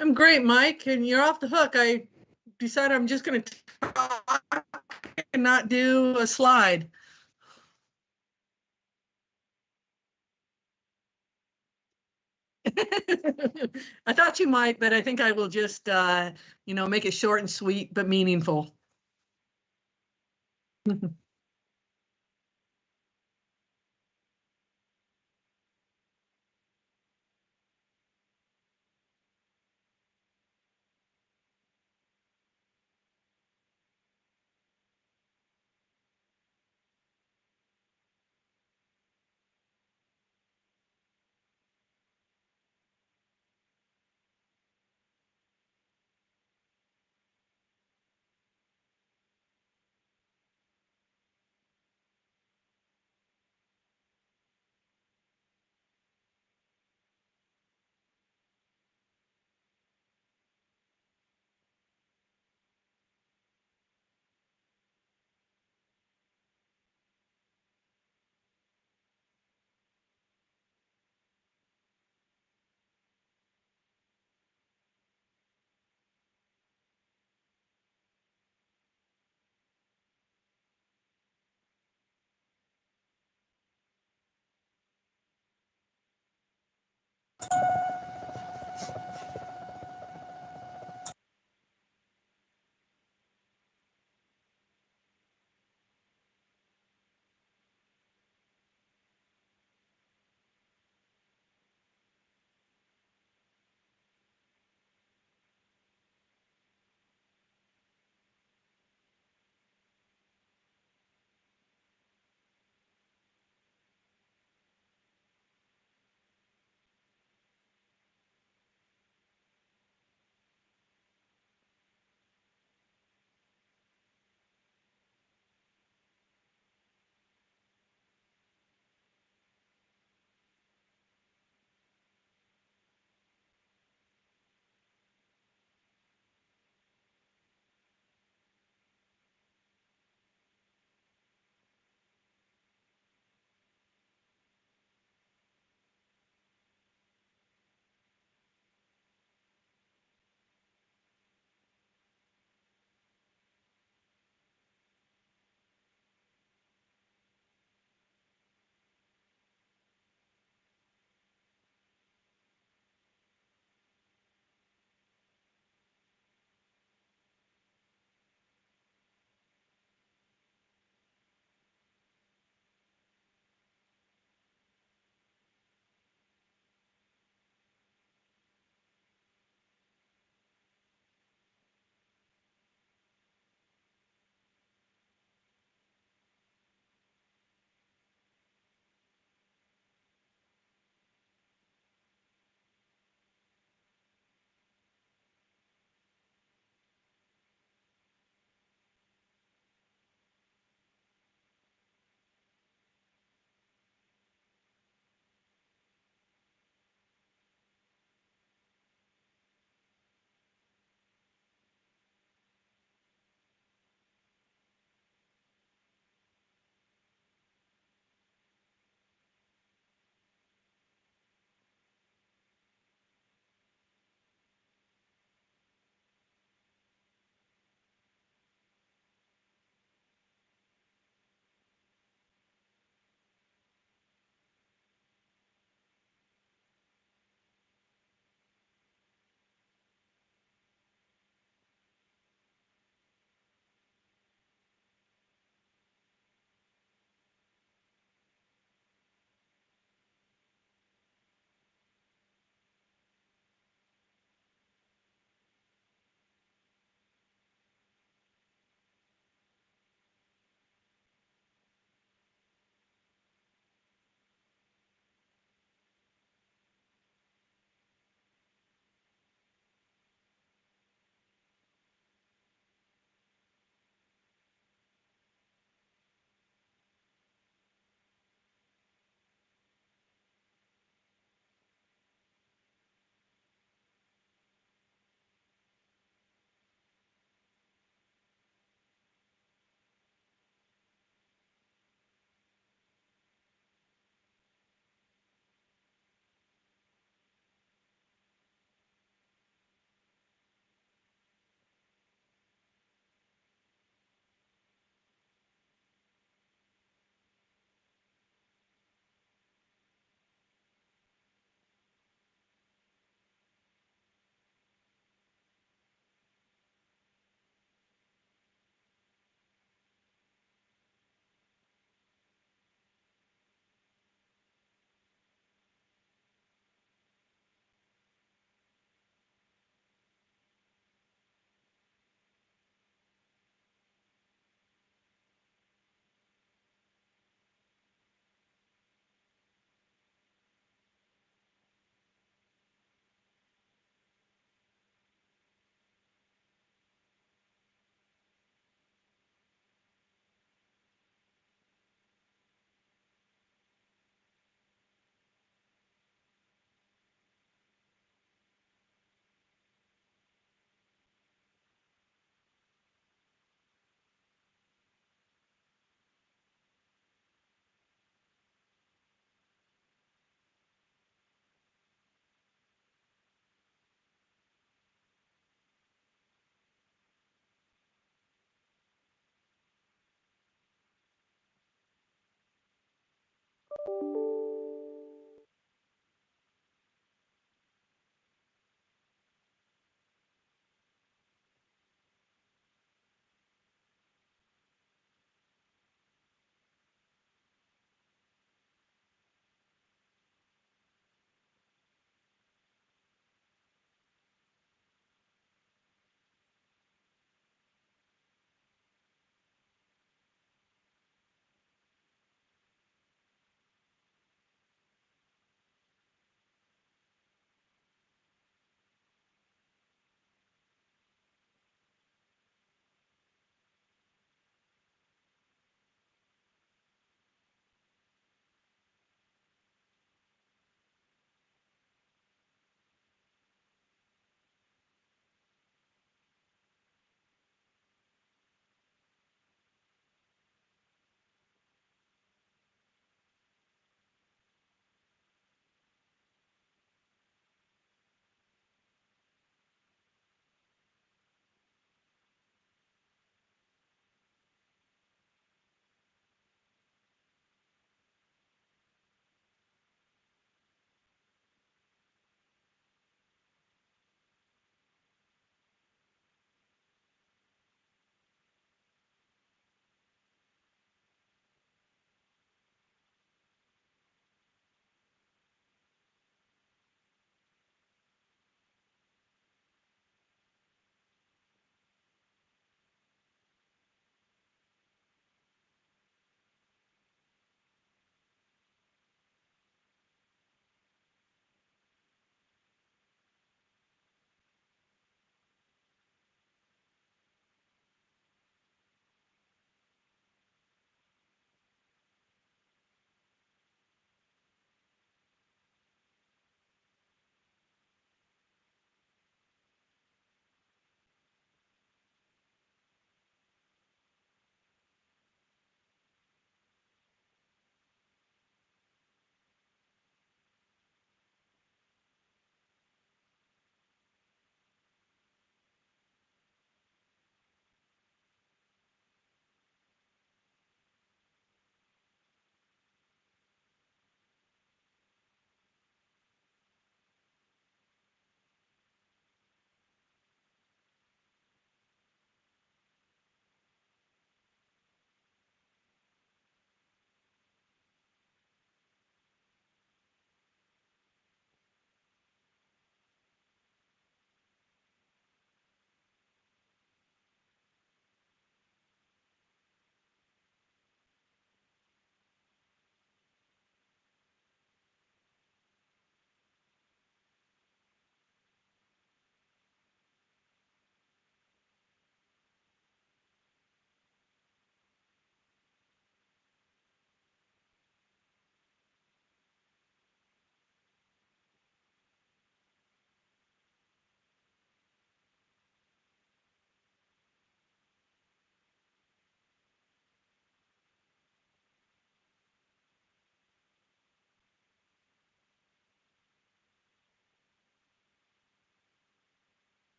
I'm great, Mike, and you're off the hook. I decided I'm just going to talk and not do a slide. I thought you might, but I think I will just, make it short and sweet, but meaningful.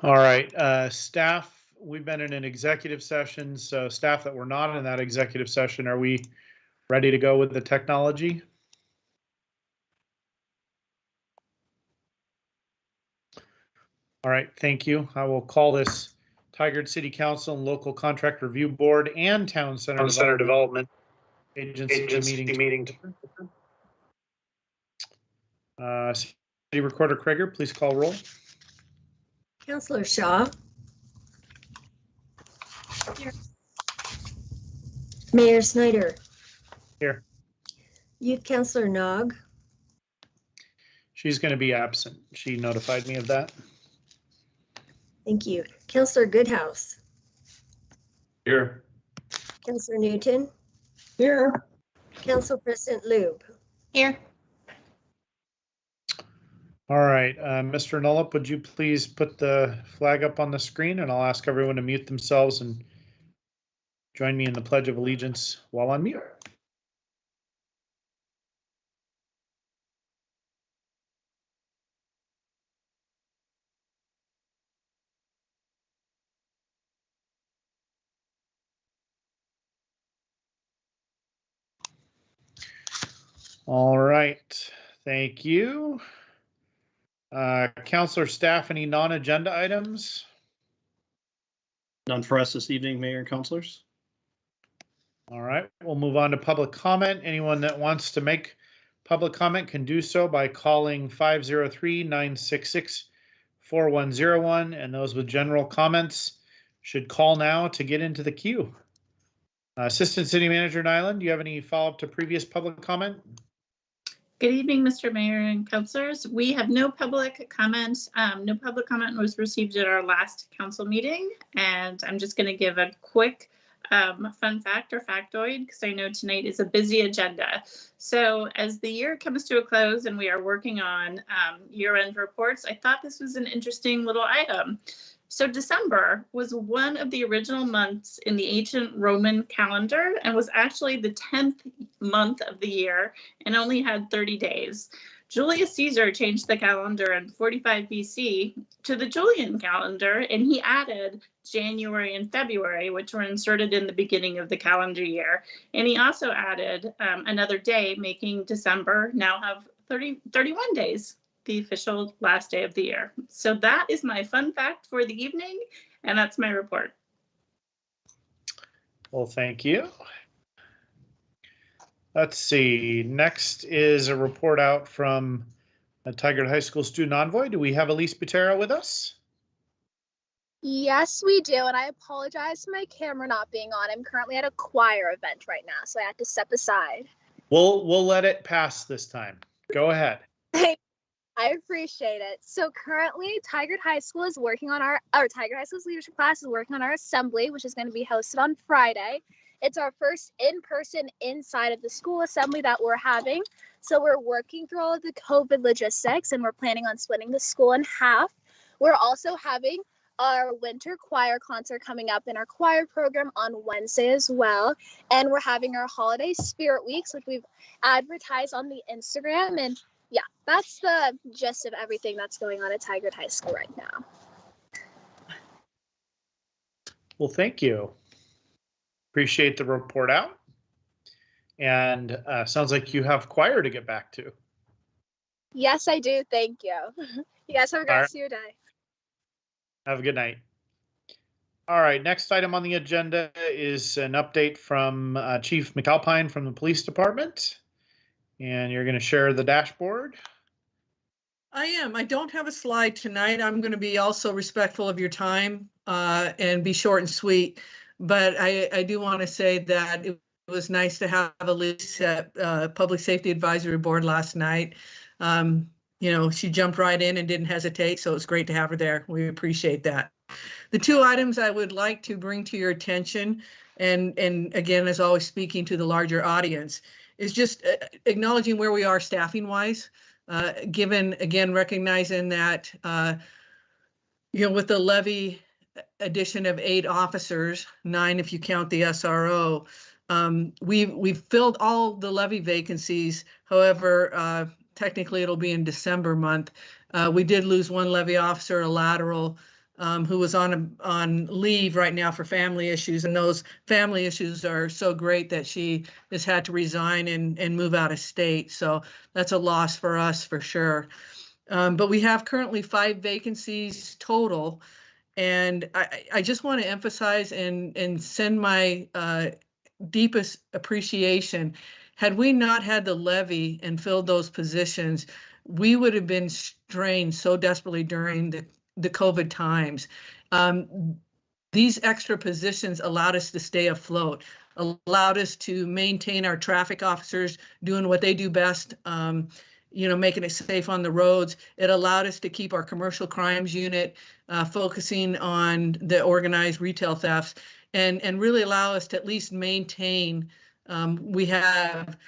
All right, staff, we've been in an executive session, so staff that were not in that executive session, are we ready to go with the technology? All right, thank you. I will call this Tigard City Council and Local Contract Review Board and Town Center Development Agency meeting. City Recorder Krager, please call roll. Councillor Shaw. Here. Mayor Snyder. Here. Youth Councillor Nog. She's going to be absent. She notified me of that. Thank you. Councillor Goodhouse. Here. Councillor Newton. Here. Council President Lube. Here. All right, Mr. Nullup, would you please put the flag up on the screen, and I'll ask everyone to mute themselves and join me in the Pledge of Allegiance while on mute. All right, thank you. Councilor staff, any non-agenda items? None for us this evening, Mayor and Councilors. All right, we'll move on to public comment. Anyone that wants to make public comment can do so by calling 503-966-4101, and those with general comments should call now to get into the queue. Assistant City Manager Nyland, do you have any follow-up to previous public comment? Good evening, Mr. Mayor and Councilors. We have no public comment. No public comment was received at our last council meeting, and I'm just going to give a quick fun fact or factoid because I know tonight is a busy agenda. So as the year comes to a close and we are working on year-end reports, I thought this was an interesting little item. So December was one of the original months in the ancient Roman calendar and was actually the 10th month of the year and only had 30 days. Julius Caesar changed the calendar in 45 BC to the Julian calendar, and he added January and February, which were inserted in the beginning of the calendar year. And he also added another day, making December now have 31 days. The official last day of the year. So that is my fun fact for the evening, and that's my report. Well, thank you. Let's see. Next is a report out from a Tigard High School student envoy. Do we have Elise Butera with us? Yes, we do, and I apologize for my camera not being on. I'm currently at a choir event right now, so I had to step aside. We'll let it pass this time. Go ahead. I appreciate it. So currently, Tigard High School is working on Tigard High School's leadership class is working on our assembly, which is going to be hosted on Friday. It's our first in-person inside of the school assembly that we're having. So we're working through all of the COVID logistics, and we're planning on splitting the school in half. We're also having our winter choir concert coming up in our choir program on Wednesday as well. And we're having our holiday spirit weeks, which we've advertised on the Instagram. And yeah, that's the gist of everything that's going on at Tigard High School right now. Well, thank you. Appreciate the report out. And sounds like you have choir to get back to. Yes, I do. Thank you. You guys have a great rest of your day. Have a good night. All right, next item on the agenda is an update from Chief Mcalpine from the police department. And you're going to share the dashboard. I am. I don't have a slide tonight. I'm going to be also respectful of your time and be short and sweet. But I do want to say that it was nice to have Elise at Public Safety Advisory Board last night. You know, she jumped right in and didn't hesitate, so it's great to have her there. We appreciate that. The two items I would like to bring to your attention, and again, as always, speaking to the larger audience, is just acknowledging where we are staffing wise, given, again, recognizing that, you know, with the levy addition of 8 officers, 9 if you count the SRO, we've filled all the levy vacancies. However, technically it'll be in December month. We did lose 1 levy officer, a lateral, who was on leave right now for family issues, and those family issues are so great that she has had to resign and move out of state. So that's a loss for us for sure. But we have currently 5 vacancies total. And I just want to emphasize and send my deepest appreciation. Had we not had the levy and filled those positions, we would have been strained so desperately during the COVID times. These extra positions allowed us to stay afloat, allowed us to maintain our traffic officers doing what they do best, making it safe on the roads. It allowed us to keep our commercial crimes unit focusing on the organized retail thefts and really allow us to at least maintain. We have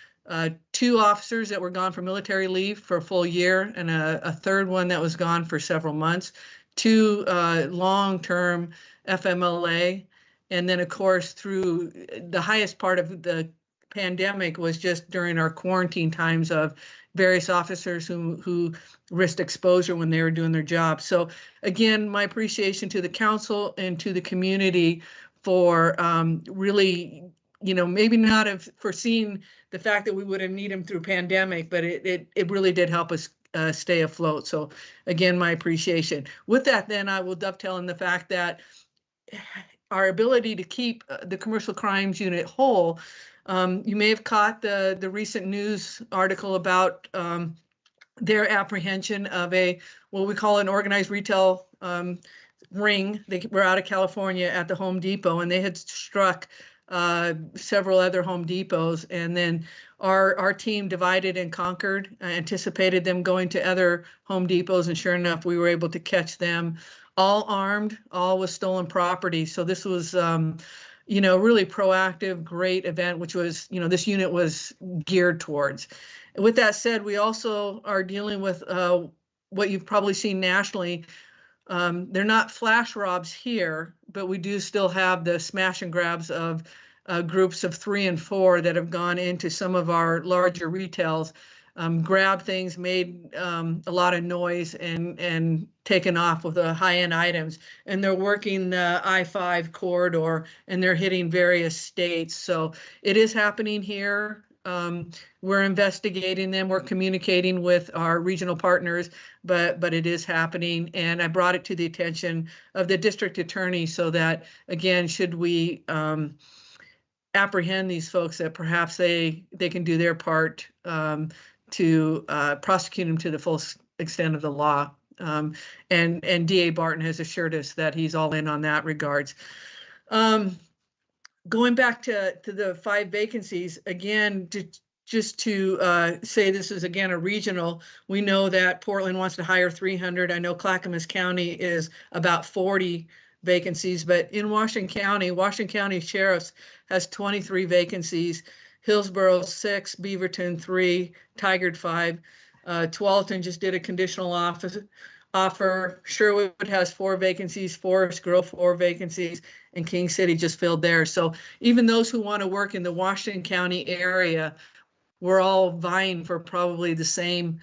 2 officers that were gone for military leave for a full year and a third one that was gone for several months, 2 long-term FMLA. And then, of course, through the highest part of the pandemic was just during our quarantine times of various officers who risked exposure when they were doing their job. So again, my appreciation to the council and to the community for really, maybe not have foreseen the fact that we would have needed them through pandemic, but it really did help us stay afloat. So again, my appreciation. With that, then I will dovetail in the fact that our ability to keep the commercial crimes unit whole. You may have caught the recent news article about their apprehension of what we call an organized retail ring. They were out of California at the Home Depot, and they had struck several other Home Depots. And then our team divided and conquered, anticipated them going to other Home Depots, and sure enough, we were able to catch them, all armed, all with stolen property. So this was really proactive, great event, which was, this unit was geared towards. With that said, we also are dealing with what you've probably seen nationally. They're not flash robs here, but we do still have the smash and grabs of groups of 3 and 4 that have gone into some of our larger retails, grabbed things, made a lot of noise, and taken off with the high-end items. And they're working the I-5 corridor, and they're hitting various states. So it is happening here. We're investigating them. We're communicating with our regional partners, but it is happening. And I brought it to the attention of the district attorney so that, again, should we apprehend these folks, that perhaps they can do their part to prosecute them to the full extent of the law. And DA Barton has assured us that he's all in on that regards. Going back to the 5 vacancies, again, just to say this is, again, a regional. We know that Portland wants to hire 300. I know Clackamas County is about 40 vacancies, but in Washington County Sheriff's has 23 vacancies, Hillsborough 6, Beaverton 3, Tigard 5. Tualatin just did a conditional offer. Sherwood has 4 vacancies, Forest Grove 4 vacancies, and King City just filled theirs. So even those who want to work in the Washington County area, we're all vying for probably the same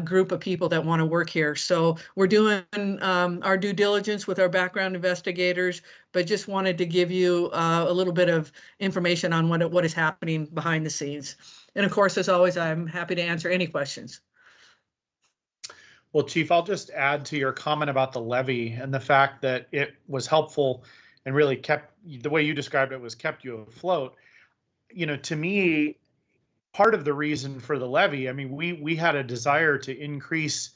group of people that want to work here. So we're doing our due diligence with our background investigators, but just wanted to give you a little bit of information on what is happening behind the scenes. And of course, as always, I'm happy to answer any questions. Well, Chief, I'll just add to your comment about the levy and the fact that it was helpful and really kept, the way you described it, was kept you afloat. To me, part of the reason for the levy, I mean, we had a desire to increase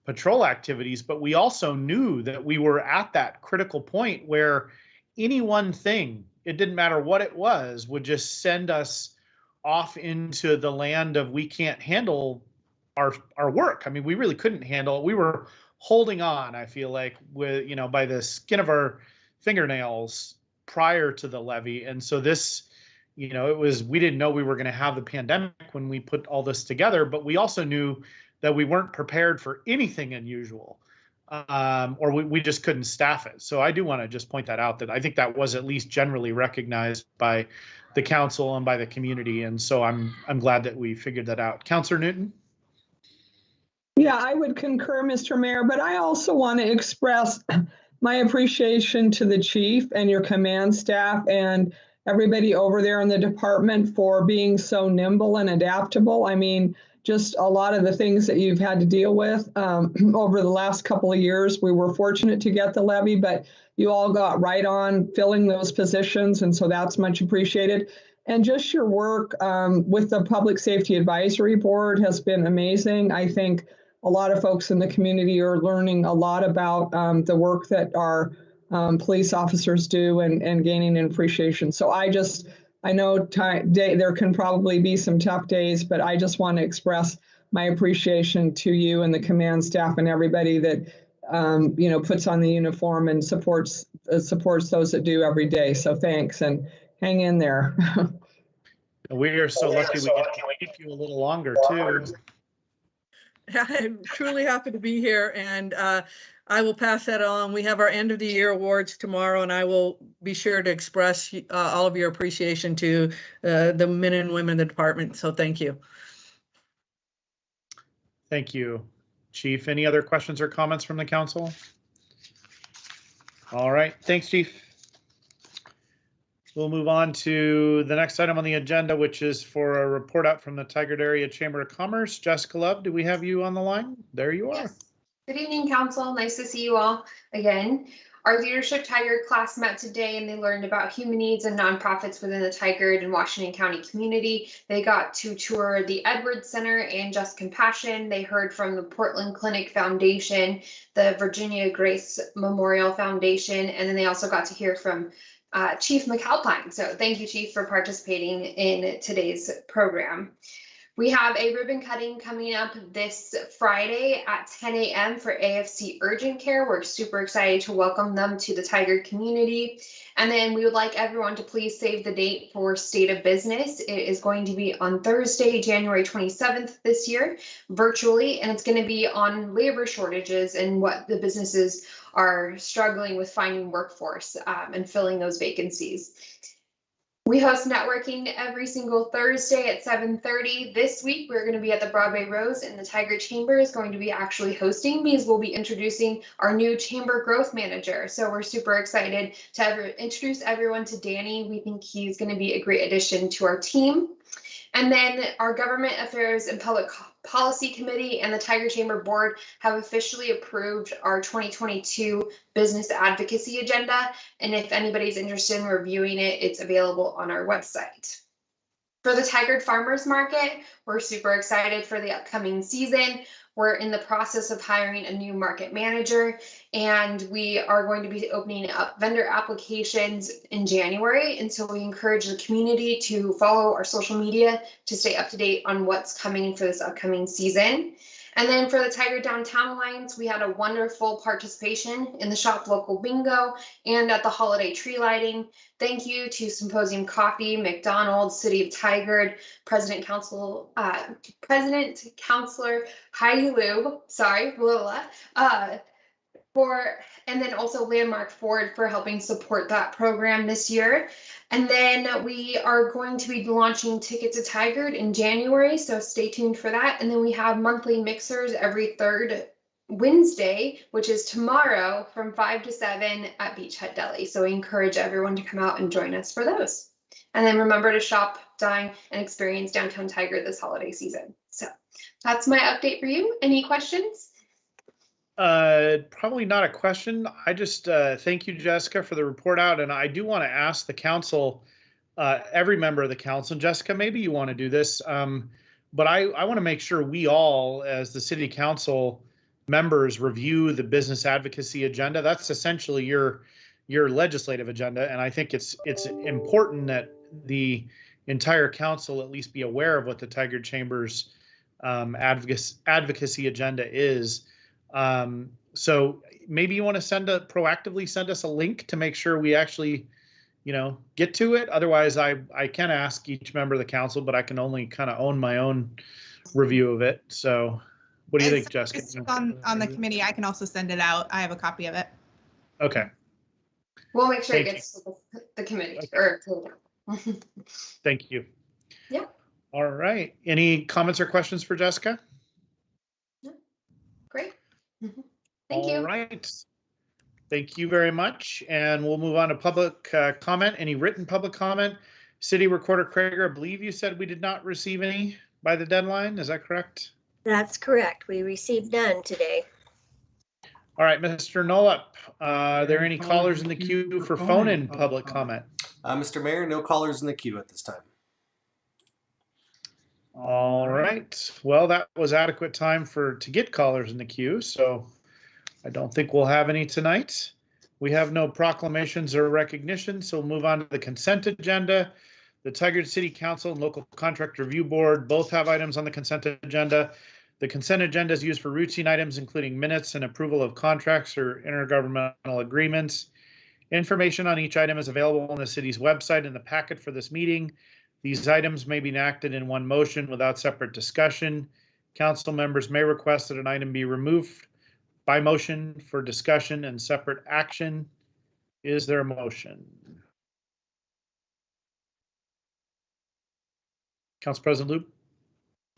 patrol activities, but we also knew that we were at that critical point where any one thing, it didn't matter what it was, would just send us off into the land of we can't handle our work. I mean, we really couldn't handle it. We were holding on, I feel like, with, by the skin of our fingernails prior to the levy. And so this, we didn't know we were going to have the pandemic when we put all this together, but we also knew that we weren't prepared for anything unusual, or we just couldn't staff it. So I do want to just point that out, that I think that was at least generally recognized by the council and by the community. And so I'm glad that we figured that out. Councilor Newton? Yeah, I would concur, Mr. Mayor, but I also want to express my appreciation to the chief and your command staff and everybody over there in the department for being so nimble and adaptable. I mean, just a lot of the things that you've had to deal with over the last couple of years. We were fortunate to get the levy, but you all got right on filling those positions, and so that's much appreciated. And just your work with the Public Safety Advisory Board has been amazing. I think a lot of folks in the community are learning a lot about the work that our police officers do and gaining an appreciation. So I know there can probably be some tough days, but I just want to express my appreciation to you and the command staff and everybody that puts on the uniform and supports those that do every day. So thanks, and hang in there. We are so lucky we get to keep you a little longer too. I'm truly happy to be here, and I will pass that on. We have our end of the year awards tomorrow, and I will be sure to express all of your appreciation to the men and women in the department. So thank you. Thank you, Chief. Any other questions or comments from the council? All right, thanks, Chief. We'll move on to the next item on the agenda, which is for a report out from the Tigard Area Chamber of Commerce. Jessica Love, do we have you on the line? There you are. Yes. Good evening, Council. Nice to see you all again. Our leadership Tigard class met today and they learned about human needs and nonprofits within the Tigard and Washington County community. They got to tour the Edwards Center and Just Compassion. They heard from the Portland Clinic Foundation, the Virginia Grace Memorial Foundation, and then they also got to hear from Chief Mcalpine. So thank you, Chief, for participating in today's program. We have a ribbon cutting coming up this Friday at 10 a.m. for AFC Urgent Care. We're super excited to welcome them to the Tigard community. And then we would like everyone to please save the date for State of Business. It is going to be on Thursday, January 27th this year, virtually, and it's going to be on labor shortages and what the businesses are struggling with finding workforce and filling those vacancies. We host networking every single Thursday at 7:30. This week, we're going to be at the Broadway Rose, and the Tigard Chamber is going to be actually hosting because we'll be introducing our new Chamber Growth Manager. So we're super excited to introduce everyone to Danny. We think he's going to be a great addition to our team. And then our Government Affairs and Public Policy Committee and the Tigard Chamber Board have officially approved our 2022 Business Advocacy Agenda. And if anybody's interested in reviewing it, it's available on our website. For the Tigard Farmers Market, we're super excited for the upcoming season. We're in the process of hiring a new market manager, and we are going to be opening up vendor applications in January. And so we encourage the community to follow our social media to stay up to date on what's coming for this upcoming season. And then for the Tigard Downtown Alliance, we had a wonderful participation in the Shop Local Bingo and at the holiday tree lighting. Thank you to Symposium Coffee, McDonald's, City of Tigard, President Councilor Heidi Lube, and then also Landmark Ford for helping support that program this year. And then we are going to be launching Ticket to Tigard in January, so stay tuned for that. And then we have monthly mixers every third Wednesday, which is tomorrow from 5 to 7 at Beach Hut Deli. So we encourage everyone to come out and join us for those. And then remember to shop, dine, and experience downtown Tigard this holiday season. So that's my update for you. Any questions? Probably not a question. I just thank you, Jessica, for the report out. And I do want to ask the council, every member of the council, and Jessica, maybe you want to do this, but I want to make sure we all, as the city council members, review the business advocacy agenda. That's essentially your legislative agenda. And I think it's important that the entire council at least be aware of what the Tigard Chamber's advocacy agenda is. So maybe you want to proactively send us a link to make sure we actually, get to it. Otherwise, I can ask each member of the council, but I can only kind of own my own review of it. So what do you think, Jessica? On the committee, I can also send it out. I have a copy of it. Okay. We'll make sure it gets to the committee. Okay. Thank you. Yeah. All right. Any comments or questions for Jessica? No. Great. Thank you. All right. Thank you very much. And we'll move on to public comment. Any written public comment? City Recorder Krager, I believe you said we did not receive any by the deadline. Is that correct? That's correct. We received none today. All right, Mr. Nolep, are there any callers in the queue for phone-in public comment? Mr. Mayor, no callers in the queue at this time. All right. Well, that was adequate time to get callers in the queue, so I don't think we'll have any tonight. We have no proclamations or recognition, so we'll move on to the consent agenda. The Tigard City Council and Local Contract Review Board both have items on the consent agenda. The consent agenda is used for routine items, including minutes and approval of contracts or intergovernmental agreements. Information on each item is available on the city's website in the packet for this meeting. These items may be enacted in one motion without separate discussion. Council members may request that an item be removed by motion for discussion and separate action. Is there a motion? Council President Loop?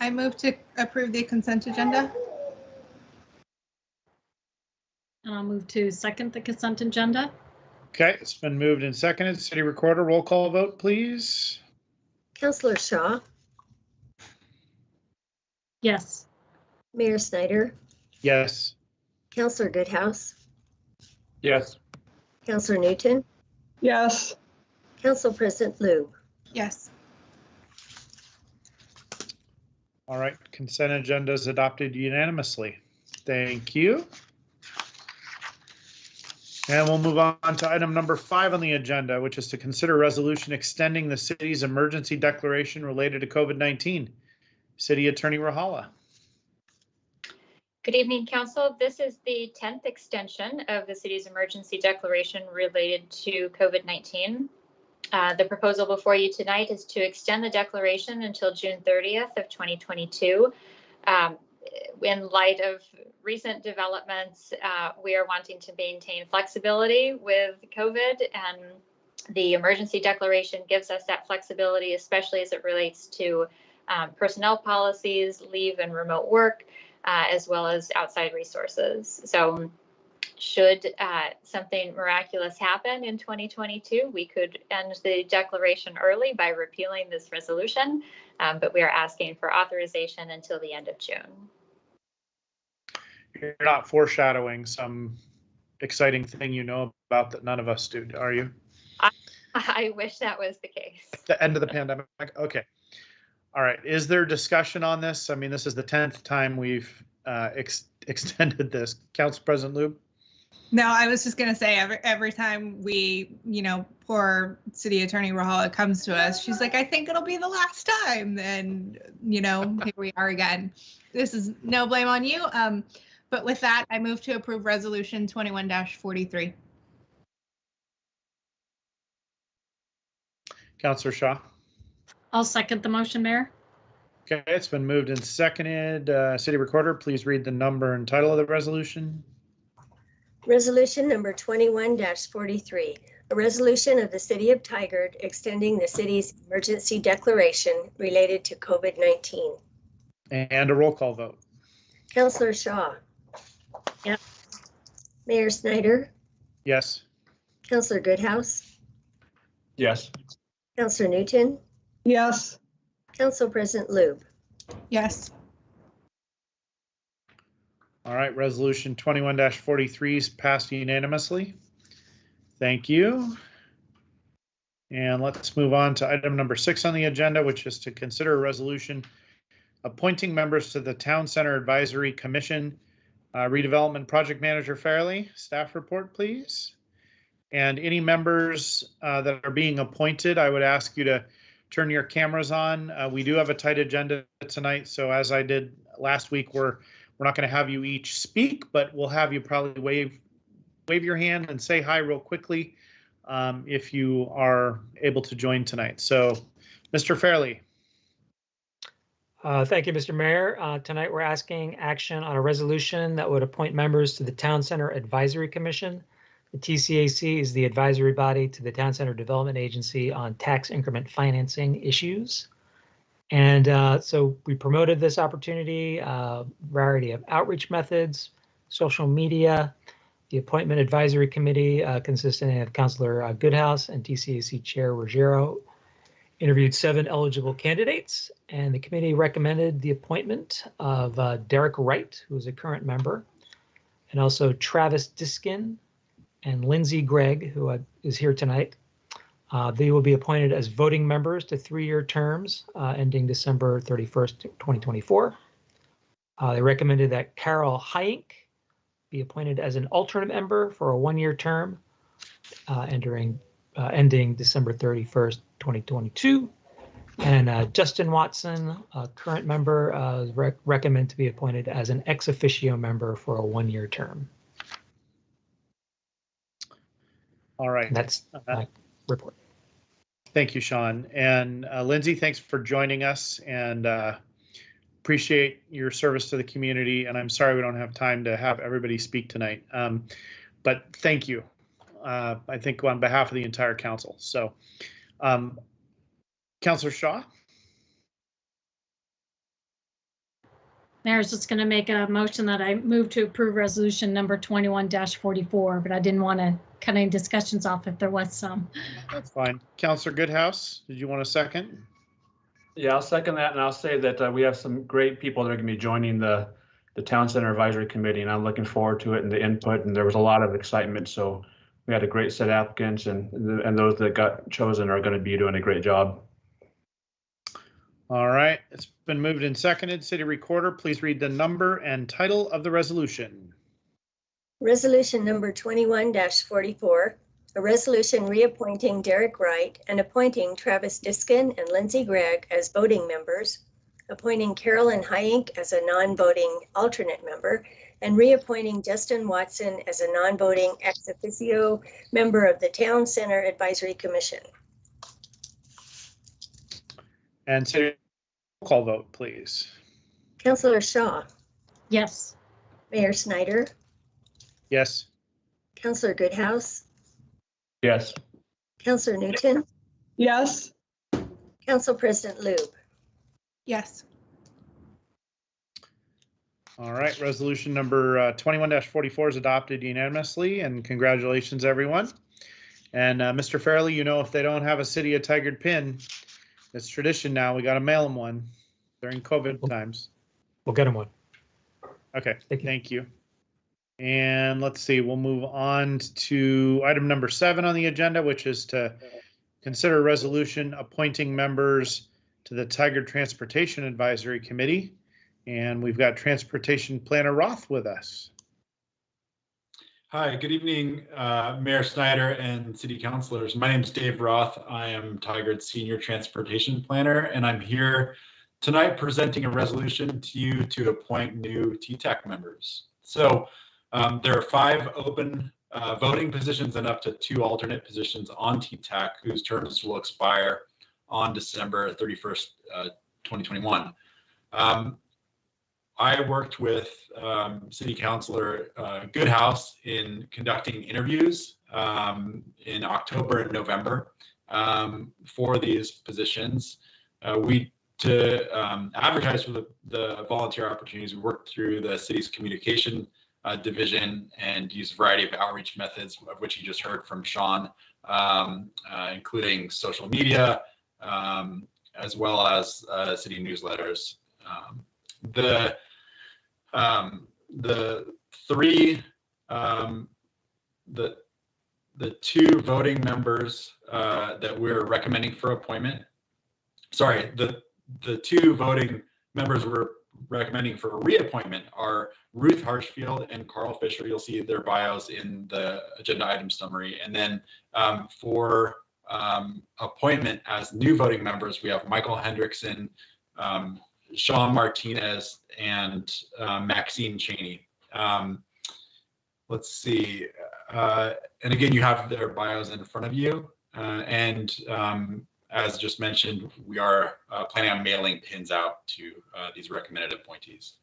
I move to approve the consent agenda. I'll move to second the consent agenda. Okay, it's been moved and seconded. City Recorder, roll call vote, please. Councillor Shaw, Yes. Mayor Snyder, Yes. Councillor Goodhouse, Yes. Councillor Newton, Yes. Council President Loop. Yes. All right, consent agenda is adopted unanimously. Thank you. And we'll move on to item number 5 on the agenda, which is to consider resolution extending the city's emergency declaration related to COVID-19. City Attorney Rahala. Good evening, Council. This is the 10th extension of the city's emergency declaration related to COVID-19. The proposal before you tonight is to extend the declaration until June 30th of 2022. In light of recent developments, we are wanting to maintain flexibility with COVID, and the emergency declaration gives us that flexibility, especially as it relates to personnel policies, leave and remote work, as well as outside resources. So should something miraculous happen in 2022, we could end the declaration early by repealing this resolution, but we are asking for authorization until the end of June. You're not foreshadowing some exciting thing you know about that none of us do, are you? I wish that was the case. The end of the pandemic? Okay. All right. Is there discussion on this? I mean, this is the 10th time we've extended this. Council President Lube? No, I was just gonna say every time we, poor City Attorney Rahala comes to us, she's like, I think it'll be the last time. And, here we are again. This is no blame on you. But with that, I move to approve resolution 21-43. Councilor Shaw? I'll second the motion, Mayor. Okay, it's been moved and seconded. City Recorder, please read the number and title of the resolution. Resolution number 21-43, a resolution of the City of Tigard extending the city's emergency declaration related to COVID-19. And a roll call vote. Councillor Shaw. Yep. Mayor Snyder, Yes. Councillor Goodhouse, Yes. Councillor Newton, Yes. Council President Lube. Yes. All right, resolution 21-43 is passed unanimously. Thank you. And let's move on to item number 6 on the agenda, which is to consider a resolution appointing members to the Town Center Advisory Commission. Redevelopment Project Manager Fairley, staff report, please. And any members that are being appointed, I would ask you to turn your cameras on. We do have a tight agenda tonight, so as I did last week, we're not going to have you each speak, but we'll have you probably wave your hand and say hi real quickly if you are able to join tonight. So, Mr. Fairley. Thank you, Mr. Mayor. Tonight we're asking action on a resolution that would appoint members to the Town Center Advisory Commission. The TCAC is the advisory body to the Town Center Development Agency on tax increment financing issues. And so we promoted this opportunity, variety of outreach methods, social media, The Appointment Advisory Committee, consisting of Councilor Goodhouse and TCAC Chair Ruggiero, interviewed 7 eligible candidates, and the committee recommended the appointment of Derek Wright, who is a current member, and also Travis Diskin and Lindsay Gregg, who is here tonight. They will be appointed as voting members to 3-year terms ending December 31st, 2024. They recommended that Carol Hayink be appointed as an alternate member for a 1-year term ending December 31st, 2022. And Justin Watson, a current member, recommended to be appointed as an ex officio member for a 1-year term. All right. And that's my report. Thank you, Sean. And Lindsay, thanks for joining us, and appreciate your service to the community. And I'm sorry we don't have time to have everybody speak tonight, but thank you. I think on behalf of the entire council. So, Councillor Shaw. Mayor, I was just going to make a motion that I move to approve resolution number 21-44, but I didn't want to cut any discussions off if there was some. That's fine. Councillor Goodhouse, did you want a second? Yeah, I'll second that, and I'll say that we have some great people that are going to be joining the Town Center Advisory Committee, and I'm looking forward to it and the input, and there was a lot of excitement, so we had a great set of applicants, and those that got chosen are going to be doing a great job. All right, it's been moved and seconded. City Recorder, please read the number and title of the resolution. Resolution number 21-44, a resolution reappointing Derek Wright and appointing Travis Diskin and Lindsay Gregg as voting members, appointing Carolyn Hayink as a non-voting alternate member, and reappointing Justin Watson as a non-voting ex officio member of the Town Center Advisory Commission. And city roll call vote, please. Councillor Shaw. Yes. Mayor Snyder. Yes. Councillor Goodhouse. Yes. Councillor Newton. Yes. Council President Lube. Yes. All right, resolution number 21-44 is adopted unanimously, and congratulations, everyone. And Mr. Fairley, you know, if they don't have a City of Tigard pin, it's tradition now. We got to mail them one during COVID times. We'll get them one. Okay, thank you. And let's see, we'll move on to item number 7 on the agenda, which is to consider a resolution appointing members to the Tigard Transportation Advisory Committee. And we've got Transportation Planner Roth with us. Hi, good evening, Mayor Snyder and City Councilors. My name is Dave Roth. I am Tigard's Senior Transportation Planner, and I'm here tonight presenting a resolution to you to appoint new TTAC members. So there are 5 open voting positions and up to 2 alternate positions on TTAC whose terms will expire on December 31st, 2021. I worked with City Councilor Goodhouse in conducting interviews in October and November for these positions. To advertise for the volunteer opportunities, we worked through the city's communication division and used a variety of outreach methods, of which you just heard from Sean, including social media, as well as city newsletters. The 2 voting members that we're recommending for appointment, the 2 voting members we're recommending for reappointment are Ruth Harshfield and Carl Fisher. You'll see their bios in the agenda item summary. And then for appointment as new voting members, we have Michael Hendrickson, Sean Martinez, and Maxine Cheney. Let's see. And again, you have their bios in front of you. As just mentioned, we are planning on mailing pins out to these recommended appointees.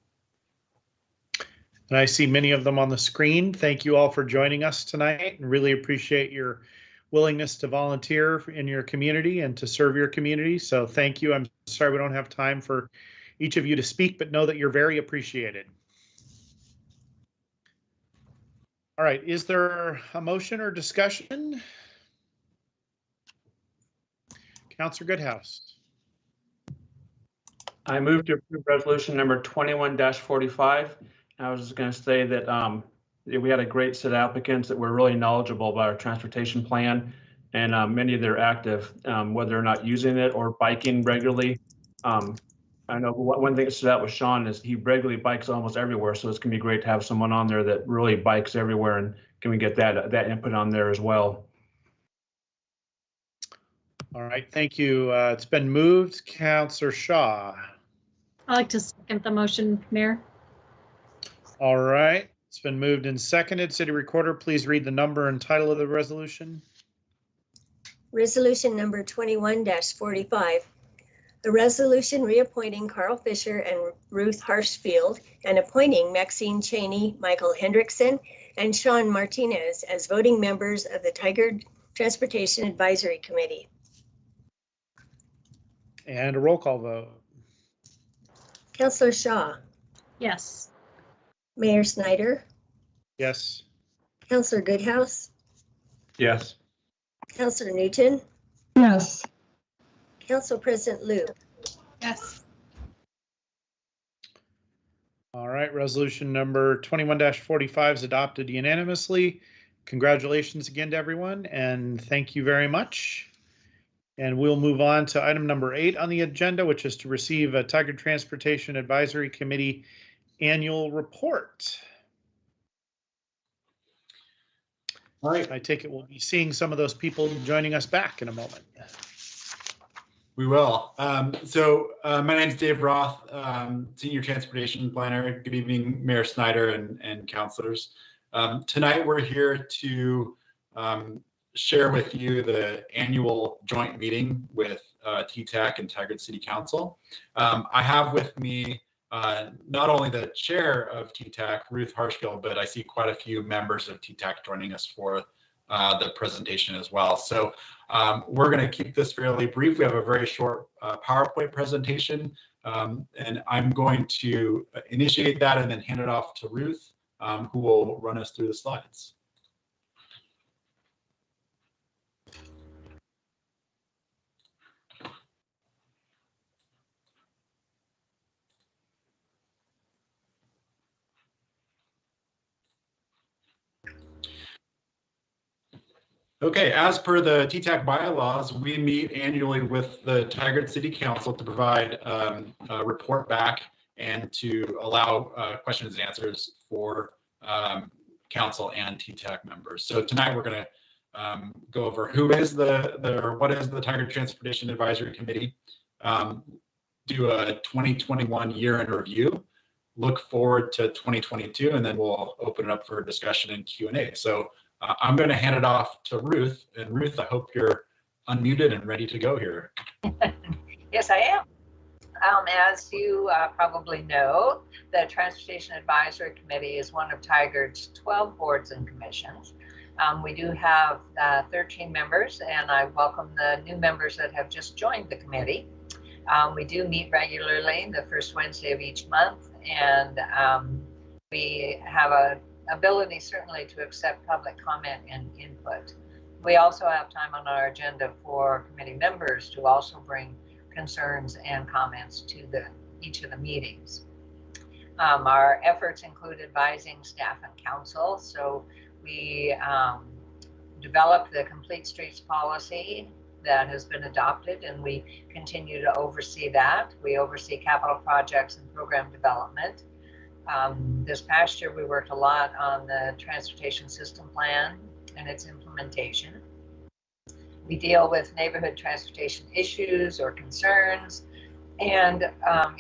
And I see many of them on the screen. Thank you all for joining us tonight, and really appreciate your willingness to volunteer in your community and to serve your community. So thank you. I'm sorry we don't have time for each of you to speak, but know that you're very appreciated. All right, is there a motion or discussion? Councilor Goodhouse. I move to approve resolution number 21-45. I was just going to say that we had a great set of applicants that were really knowledgeable about our transportation plan, and many of them are active, whether or not using it or biking regularly. I know one thing that stood out with Sean is he regularly bikes almost everywhere, so it's going to be great to have someone on there that really bikes everywhere, and can we get that input on there as well? All right, thank you. It's been moved. Councilor Shaw. I'd like to second the motion, Mayor. All right, it's been moved and seconded. City Recorder, please read the number and title of the resolution. Resolution number 21-45. A resolution reappointing Carl Fisher and Ruth Harshfield and appointing Maxine Cheney, Michael Hendrickson, and Sean Martinez as voting members of the Tigard Transportation Advisory Committee. And a roll call vote. Councilor Shaw, Yes. Mayor Snyder, Yes. Councilor Goodhouse, Yes. Councilor Newton, Yes. Council President Liu. Yes. All right, resolution number 21-45 is adopted unanimously. Congratulations again to everyone, and thank you very much. And we'll move on to item number 8 on the agenda, which is to receive a Tigard Transportation Advisory Committee annual report. All right, I take it we'll be seeing some of those people joining us back in a moment. We will. My name is Dave Roth, Senior Transportation Planner. Good evening, Mayor Snyder and councilors. Tonight we're here to share with you the annual joint meeting with TTAC and Tigard City Council. I have with me not only the chair of TTAC, Ruth Harshfield, but I see quite a few members of TTAC joining us for the presentation as well. So we're going to keep this fairly brief. We have a very short PowerPoint presentation, and I'm going to initiate that and then hand it off to Ruth, who will run us through the slides. Okay, as per the TTAC bylaws, we meet annually with the Tigard City Council to provide a report back and to allow questions and answers for council and TTAC members. So tonight we're going to go over what is the Tigard Transportation Advisory Committee, do a 2021 year in review, look forward to 2022, and then we'll open it up for discussion and Q&A. So I'm going to hand it off to Ruth. And Ruth, I hope you're unmuted and ready to go here. Yes, I am. As you probably know, the Transportation Advisory Committee is one of Tigard's 12 boards and commissions. We do have 13 members, and I welcome the new members that have just joined the committee. We do meet regularly the first Wednesday of each month, and we have an ability certainly to accept public comment and input. We also have time on our agenda for committee members to also bring concerns and comments to each of the meetings. Our efforts include advising staff and council. So we developed the Complete Streets policy that has been adopted, and we continue to oversee that. We oversee capital projects and program development. This past year, we worked a lot on the transportation system plan and its implementation. We deal with neighborhood transportation issues or concerns, and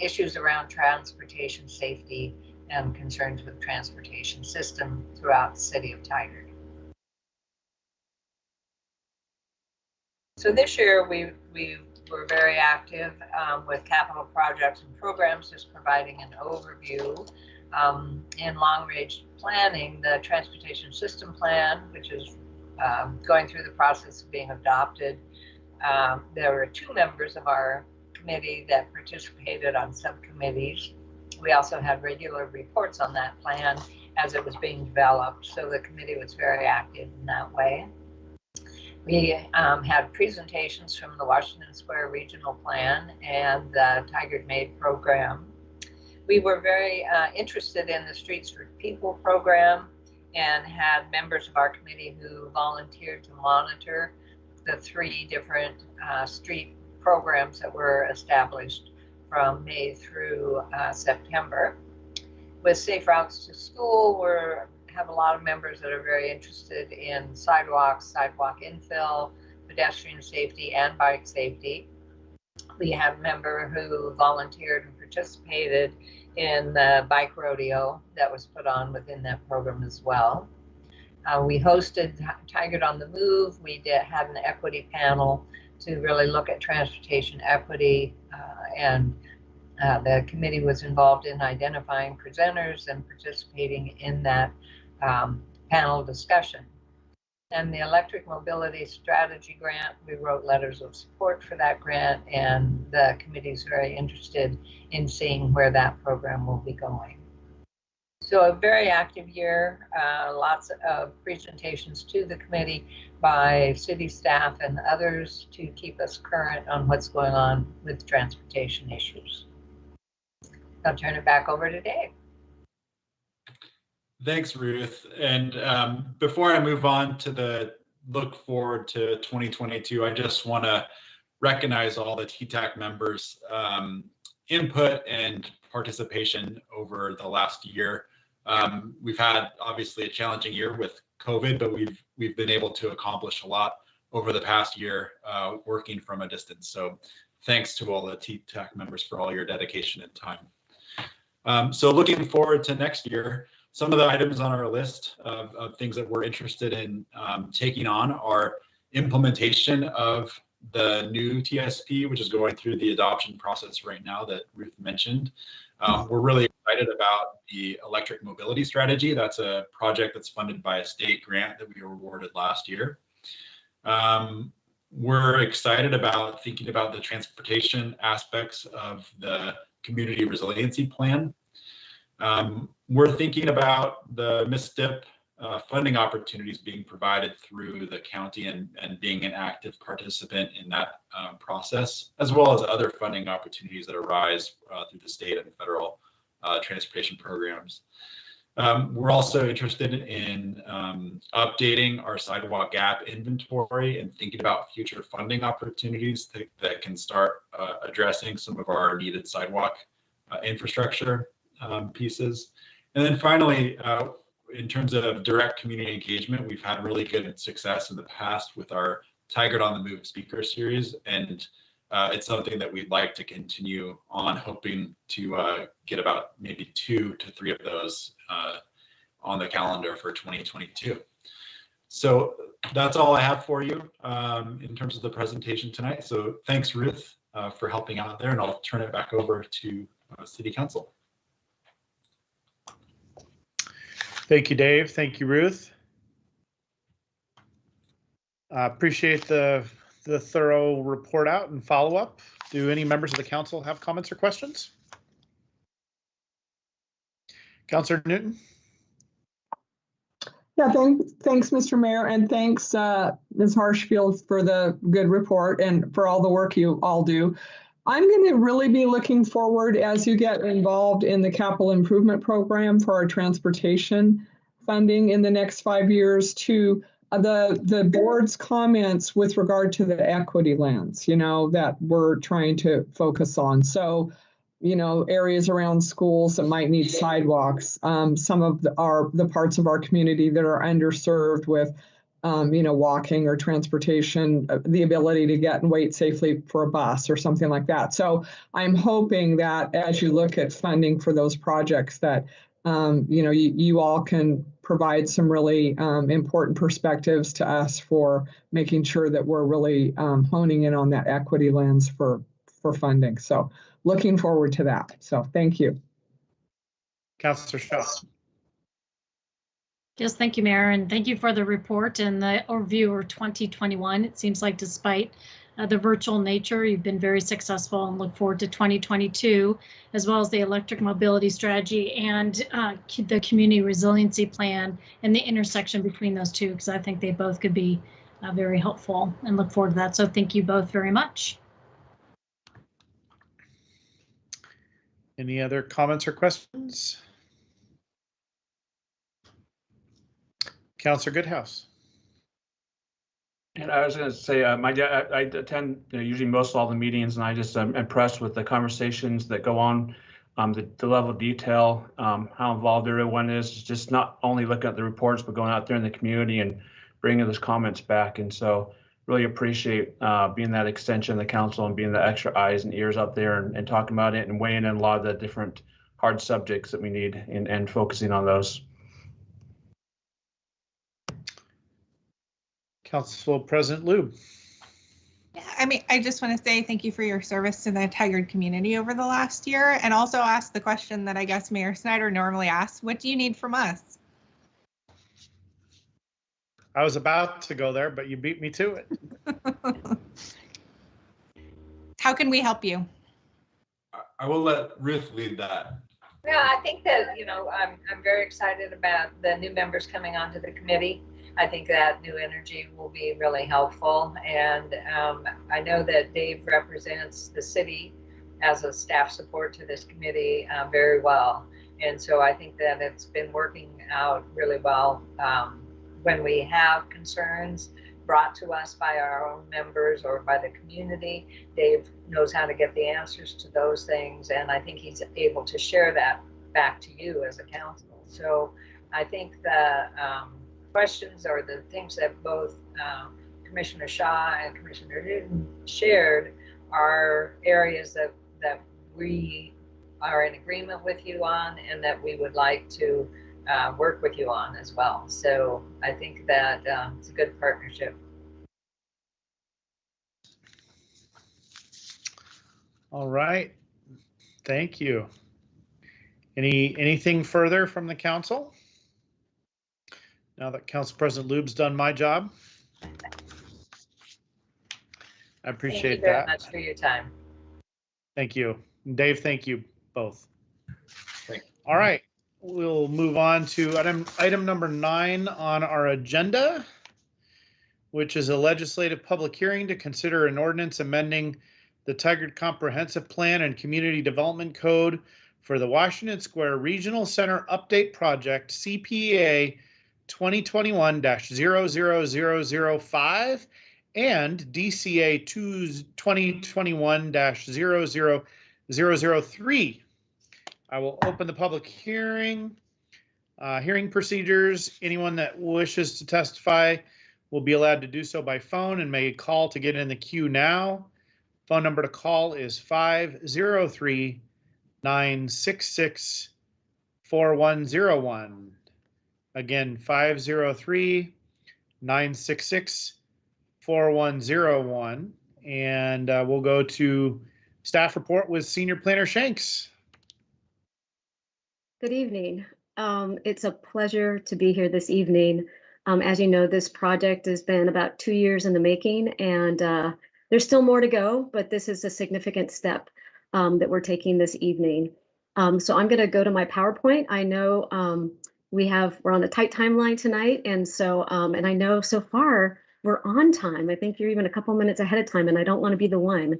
issues around transportation safety and concerns with transportation system throughout the city of Tigard. So this year we were very active with capital projects and programs, just providing an overview. In long-range planning, the transportation system plan, which is going through the process of being adopted. There were 2 members of our committee that participated on subcommittees. We also had regular reports on that plan, as it was being developed. So the committee was very active in that way. We had presentations from the Washington Square Regional Plan and the Tigard Made program. We were very interested in the Streets for People program and had members of our committee who volunteered to monitor the 3 different street programs that were established from May through September. With Safe Routes to School, we have a lot of members that are very interested in sidewalks, sidewalk infill, pedestrian safety, and bike safety. We had a member who volunteered and participated in the bike rodeo that was put on within that program as well. We hosted Tigard on the Move. We had an equity panel to really look at transportation equity, and the committee was involved in identifying presenters and participating in that panel discussion. And the Electric Mobility Strategy Grant, we wrote letters of support for that grant, and the committee is very interested in seeing where that program will be going. So a very active year, lots of presentations to the committee by city staff and others to keep us current on what's going on with transportation issues. I'll turn it back over to Dave. Thanks, Ruth. And before I move on to the look forward to 2022, I just want to recognize all the TTAC members' input and participation over the last year. We've had obviously a challenging year with COVID, but we've been able to accomplish a lot over the past year working from a distance. So thanks to all the TTAC members for all your dedication and time. So looking forward to next year, some of the items on our list of things that we're interested in taking on are implementation of the new TSP, which is going through the adoption process right now that Ruth mentioned. We're really excited about the electric mobility strategy. That's a project that's funded by a state grant that we were awarded last year. We're excited about thinking about the transportation aspects of the community resiliency plan. We're thinking about the MISTIP funding opportunities being provided through the county and being an active participant in that process, as well as other funding opportunities that arise through the state and federal transportation programs. We're also interested in updating our sidewalk gap inventory and thinking about future funding opportunities that can start addressing some of our needed sidewalk infrastructure pieces. And then finally, in terms of direct community engagement, we've had really good success in the past with our Tigard on the Move speaker series, and it's something that we'd like to continue on, hoping to get about maybe 2 to 3 of those on the calendar for 2022. So that's all I have for you in terms of the presentation tonight. So thanks, Ruth, for helping out there, and I'll turn it back over to City Council. Thank you, Dave. Thank you, Ruth. Appreciate the thorough report out and follow up. Do any members of the council have comments or questions? Councilor Newton. Yeah, thanks, Mr. Mayor, and thanks, Ms. Harshfield, for the good report and for all the work you all do. I'm going to really be looking forward as you get involved in the capital improvement program for our transportation funding in the next 5 years to the board's comments with regard to the equity lens, that we're trying to focus on. So, areas around schools that might need sidewalks, some of the parts of our community that are underserved with walking or transportation, the ability to get and wait safely for a bus or something like that. So I'm hoping that as you look at funding for those projects that, you all can provide some really important perspectives to us for making sure that we're really honing in on that equity lens for funding. So looking forward to that. So thank you. Councilor Shaw. Yes, thank you, Mayor, and thank you for the report and the overview of 2021. It seems like despite the virtual nature, you've been very successful, and look forward to 2022, as well as the electric mobility strategy and the community resiliency plan and the intersection between those two, because I think they both could be very helpful, and look forward to that. So thank you both very much. Any other comments or questions? Councillor Goodhouse. And I was going to say, I attend usually most of all the meetings, and I just am impressed with the conversations that go on, the level of detail, how involved everyone is, just not only looking at the reports, but going out there in the community and bringing those comments back. And so really appreciate being that extension of the council and being the extra eyes and ears out there and talking about it and weighing in a lot of the different hard subjects that we need and focusing on those. Council President Lube. Yeah, I mean, I just want to say thank you for your service to the Tigard community over the last year, and also ask the question that I guess Mayor Snyder normally asks: what do you need from us? I was about to go there, but you beat me to it. How can we help you? I will let Ruth lead that. Yeah, I think that, I'm very excited about the new members coming onto the committee. I think that new energy will be really helpful. And I know that Dave represents the city as a staff support to this committee very well. And so I think that it's been working out really well. When we have concerns brought to us by our own members or by the community, Dave knows how to get the answers to those things. And I think he's able to share that back to you as a council. So I think the questions or the things that both Commissioner Shaw and Commissioner Newton shared are areas that we are in agreement with you on and that we would like to work with you on as well. So I think that it's a good partnership. All right, thank you. Anything further from the council? Now that Council President Lube's done my job. I appreciate that. Thank you very much for your time. Thank you. Dave, thank you both. Thank you. All right, we'll move on to item number 9 on our agenda, which is a legislative public hearing to consider an ordinance amending the Tigard Comprehensive Plan and Community Development Code for the Washington Square Regional Center Update Project, CPA 2021-00005 and DCA 2021-00003. I will open the public hearing. Hearing procedures. Anyone that wishes to testify will be allowed to do so by phone and may call to get in the queue now. Phone number to call is 503-966-4101. Again, 503-966-4101. And we'll go to staff report with Senior Planner Shanks. Good evening. It's a pleasure to be here this evening. As you know, this project has been about 2 years in the making, and there's still more to go, but this is a significant step that we're taking this evening. So I'm going to go to my PowerPoint. I know we're on a tight timeline tonight, and so and I know so far we're on time. I think you're even a couple minutes ahead of time, and I don't want to be the one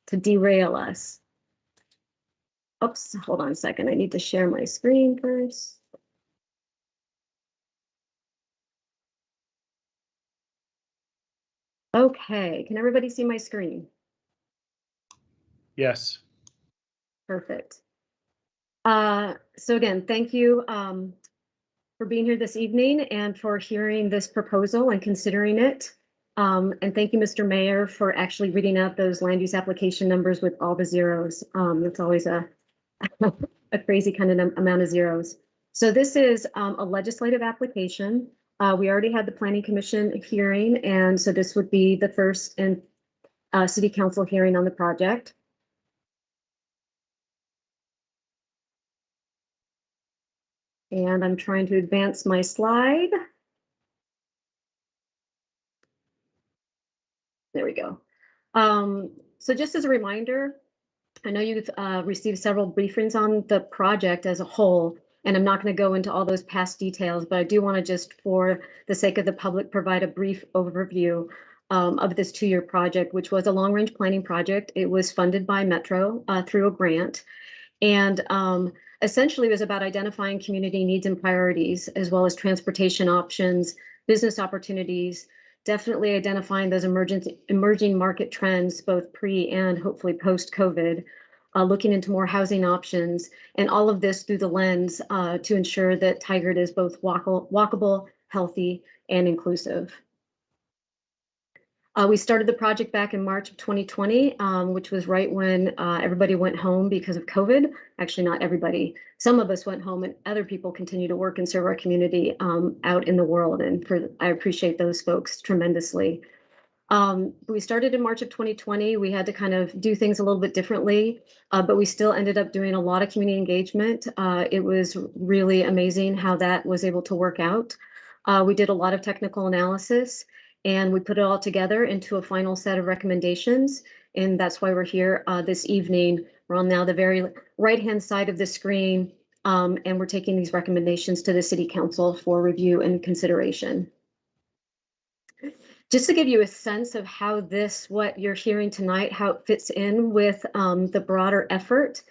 to derail us. Oops, hold on a second. I need to share my screen first. Okay, can everybody see my screen? Yes. Perfect. So again, thank you for being here this evening and for hearing this proposal and considering it. And thank you, Mr. Mayor, for actually reading out those land use application numbers with all the zeros. That's always a crazy kind of amount of zeros. So this is a legislative application. We already had the Planning Commission hearing, and so this would be the first City Council hearing on the project. And I'm trying to advance my slide. There we go. So just as a reminder, I know you've received several briefings on the project as a whole, and I'm not going to go into all those past details, but I do want to just, for the sake of the public, provide a brief overview of this 2-year project, which was a long-range planning project. It was funded by Metro through a grant, and essentially it was about identifying community needs and priorities, as well as transportation options, business opportunities, definitely identifying those emerging market trends, both pre and hopefully post-COVID, looking into more housing options, and all of this through the lens to ensure that Tigard is both walkable, healthy, and inclusive. We started the project back in March of 2020, which was right when everybody went home because of COVID. Actually, not everybody. Some of us went home and other people continue to work and serve our community out in the world. And I appreciate those folks tremendously. We started in March of 2020. We had to kind of do things a little bit differently, but we still ended up doing a lot of community engagement. It was really amazing how that was able to work out. We did a lot of technical analysis, and we put it all together into a final set of recommendations. And that's why we're here this evening. We're on now the very right-hand side of the screen, and we're taking these recommendations to the City Council for review and consideration. Just to give you a sense of how what you're hearing tonight, how it fits in with the broader effort,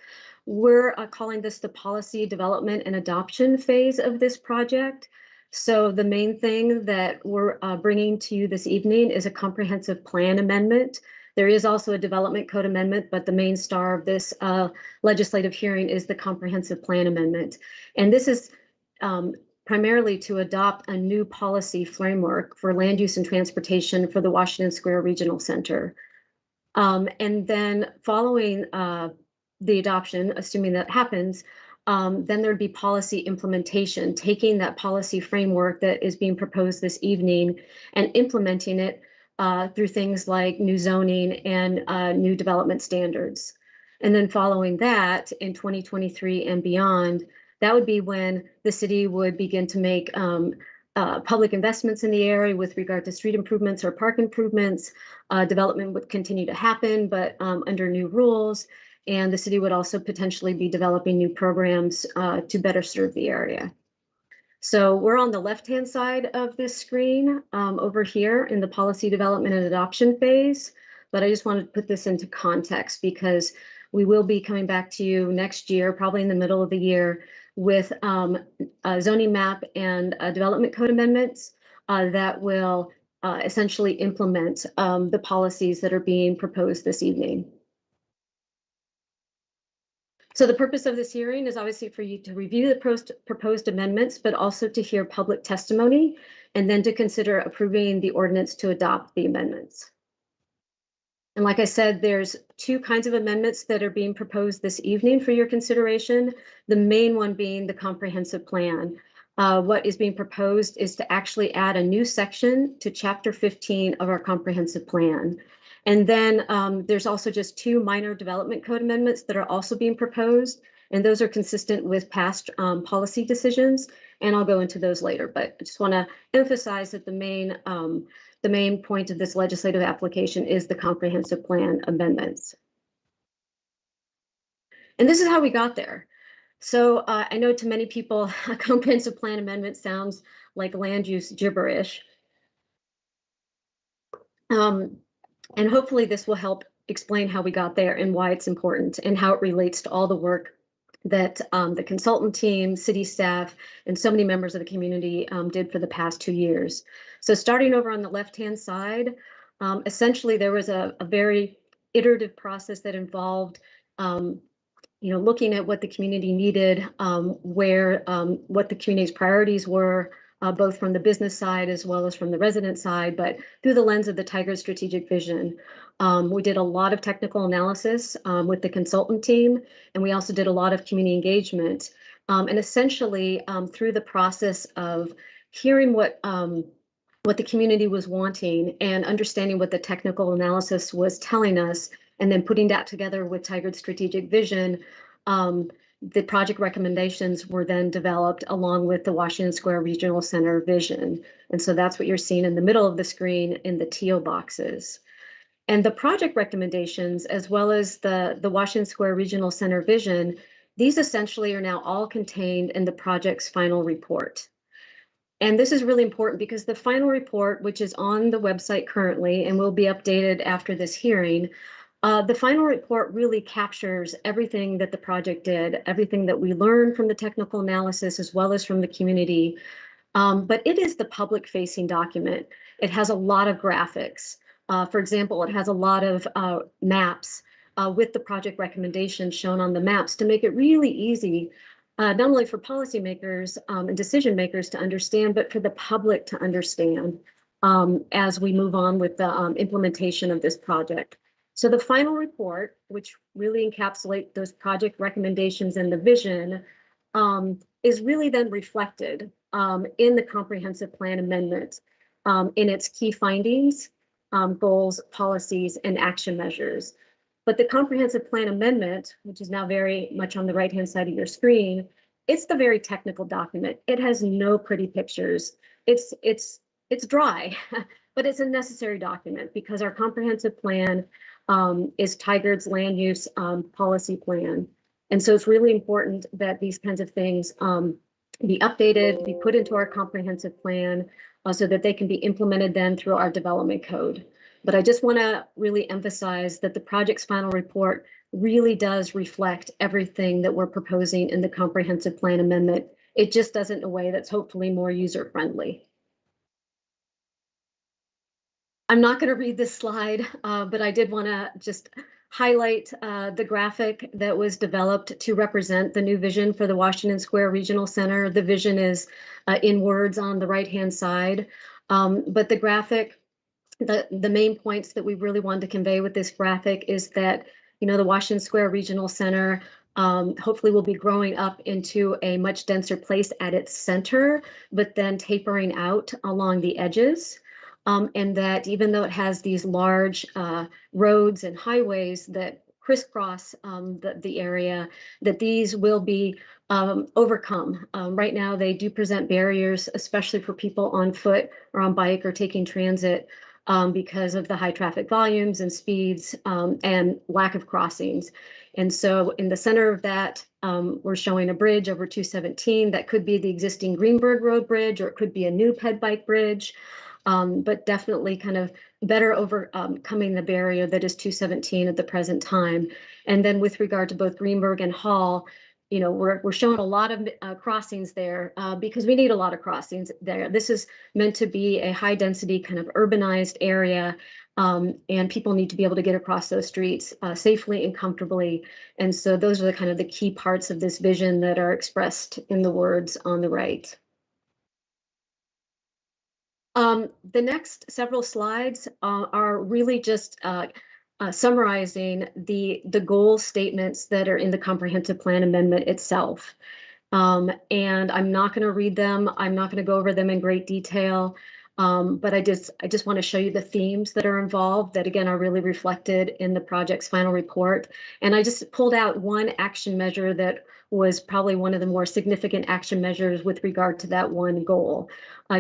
we're calling this the policy development and adoption phase of this project. So the main thing that we're bringing to you this evening is a comprehensive plan amendment. There is also a development code amendment, but the main star of this legislative hearing is the comprehensive plan amendment. And this is primarily to adopt a new policy framework for land use and transportation for the Washington Square Regional Center. And then following the adoption, assuming that happens, then there'd be policy implementation, taking that policy framework that is being proposed this evening and implementing it through things like new zoning and new development standards. And then following that, in 2023 and beyond, that would be when the city would begin to make public investments in the area with regard to street improvements or park improvements. Development would continue to happen, but under new rules. And the city would also potentially be developing new programs to better serve the area. So we're on the left-hand side of this screen over here in the policy development and adoption phase. But I just wanted to put this into context because we will be coming back to you next year, probably in the middle of the year, with a zoning map and development code amendments that will essentially implement the policies that are being proposed this evening. So the purpose of this hearing is obviously for you to review the proposed amendments, but also to hear public testimony and then to consider approving the ordinance to adopt the amendments. And like I said, there's 2 kinds of amendments that are being proposed this evening for your consideration. The main one being the comprehensive plan. What is being proposed is to actually add a new section to Chapter 15 of our comprehensive plan. And then there's also just 2 minor development code amendments that are also being proposed, and those are consistent with past policy decisions, and I'll go into those later. But I just want to emphasize that the main point of this legislative application is the comprehensive plan amendments. And this is how we got there. So I know to many people, a comprehensive plan amendment sounds like land use gibberish. And hopefully this will help explain how we got there and why it's important and how it relates to all the work that the consultant team, city staff, and so many members of the community did for the past 2 years. So starting over on the left-hand side, essentially there was a very iterative process that involved looking at what the community needed, what the community's priorities were, both from the business side as well as from the resident side, but through the lens of the Tigard strategic vision. We did a lot of technical analysis with the consultant team, and we also did a lot of community engagement. And essentially, through the process of hearing what the community was wanting and understanding what the technical analysis was telling us, and then putting that together with Tigard's strategic vision, the project recommendations were then developed along with the Washington Square Regional Center vision. And so that's what you're seeing in the middle of the screen in the teal boxes. And the project recommendations, as well as the Washington Square Regional Center vision, these essentially are now all contained in the project's final report. And this is really important because the final report, which is on the website currently and will be updated after this hearing, the final report really captures everything that the project did, everything that we learned from the technical analysis as well as from the community. But it is the public-facing document. It has a lot of graphics. For example, it has a lot of maps with the project recommendations shown on the maps to make it really easy, not only for policymakers and decision makers to understand, but for the public to understand as we move on with the implementation of this project. So the final report, which really encapsulates those project recommendations and the vision, is really then reflected in the comprehensive plan amendment in its key findings, goals, policies, and action measures. But the comprehensive plan amendment, which is now very much on the right-hand side of your screen, it's the very technical document. It has no pretty pictures. It's dry, but it's a necessary document because our comprehensive plan is Tigard's land use policy plan. And so it's really important that these kinds of things be updated, be put into our comprehensive plan so that they can be implemented then through our development code. But I just want to really emphasize that the project's final report really does reflect everything that we're proposing in the comprehensive plan amendment. It just does it in a way that's hopefully more user-friendly. I'm not going to read this slide, but I did want to just highlight the graphic that was developed to represent the new vision for the Washington Square Regional Center. The vision is in words on the right-hand side, but the graphic, the main points that we really wanted to convey with this graphic is that, you know, the Washington Square Regional Center hopefully will be growing up into a much denser place at its center, but then tapering out along the edges. And that even though it has these large roads and highways that crisscross the area, that these will be overcome. Right now, they do present barriers, especially for people on foot or on bike or taking transit because of the high traffic volumes and speeds and lack of crossings. And so in the center of that, we're showing a bridge over 217 that could be the existing Greenberg Road Bridge, or it could be a new ped bike bridge. But definitely kind of better overcoming the barrier that is 217 at the present time. And then with regard to both Greenberg and Hall, you know, we're showing a lot of crossings there because we need a lot of crossings there. This is meant to be a high density kind of urbanized area, and people need to be able to get across those streets safely and comfortably. And so those are the kind of the key parts of this vision that are expressed in the words on the right. The next several slides are really just summarizing the goal statements that are in the comprehensive plan amendment itself. And I'm not going to read them. I'm not going to go over them in great detail. But I just want to show you the themes that are involved that, again, are really reflected in the project's final report. And I just pulled out one action measure that was probably one of the more significant action measures with regard to that one goal,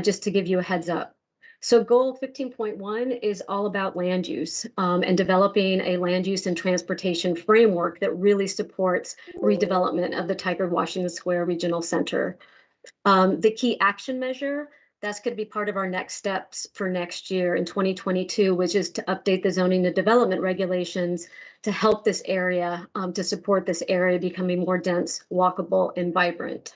just to give you a heads up. So goal 15.1 is all about land use and developing a land use and transportation framework that really supports redevelopment of the Tigard Washington Square Regional Center. The key action measure, that's going to be part of our next steps for next year in 2022, which is to update the zoning and development regulations to help this area, to support this area becoming more dense, walkable, and vibrant.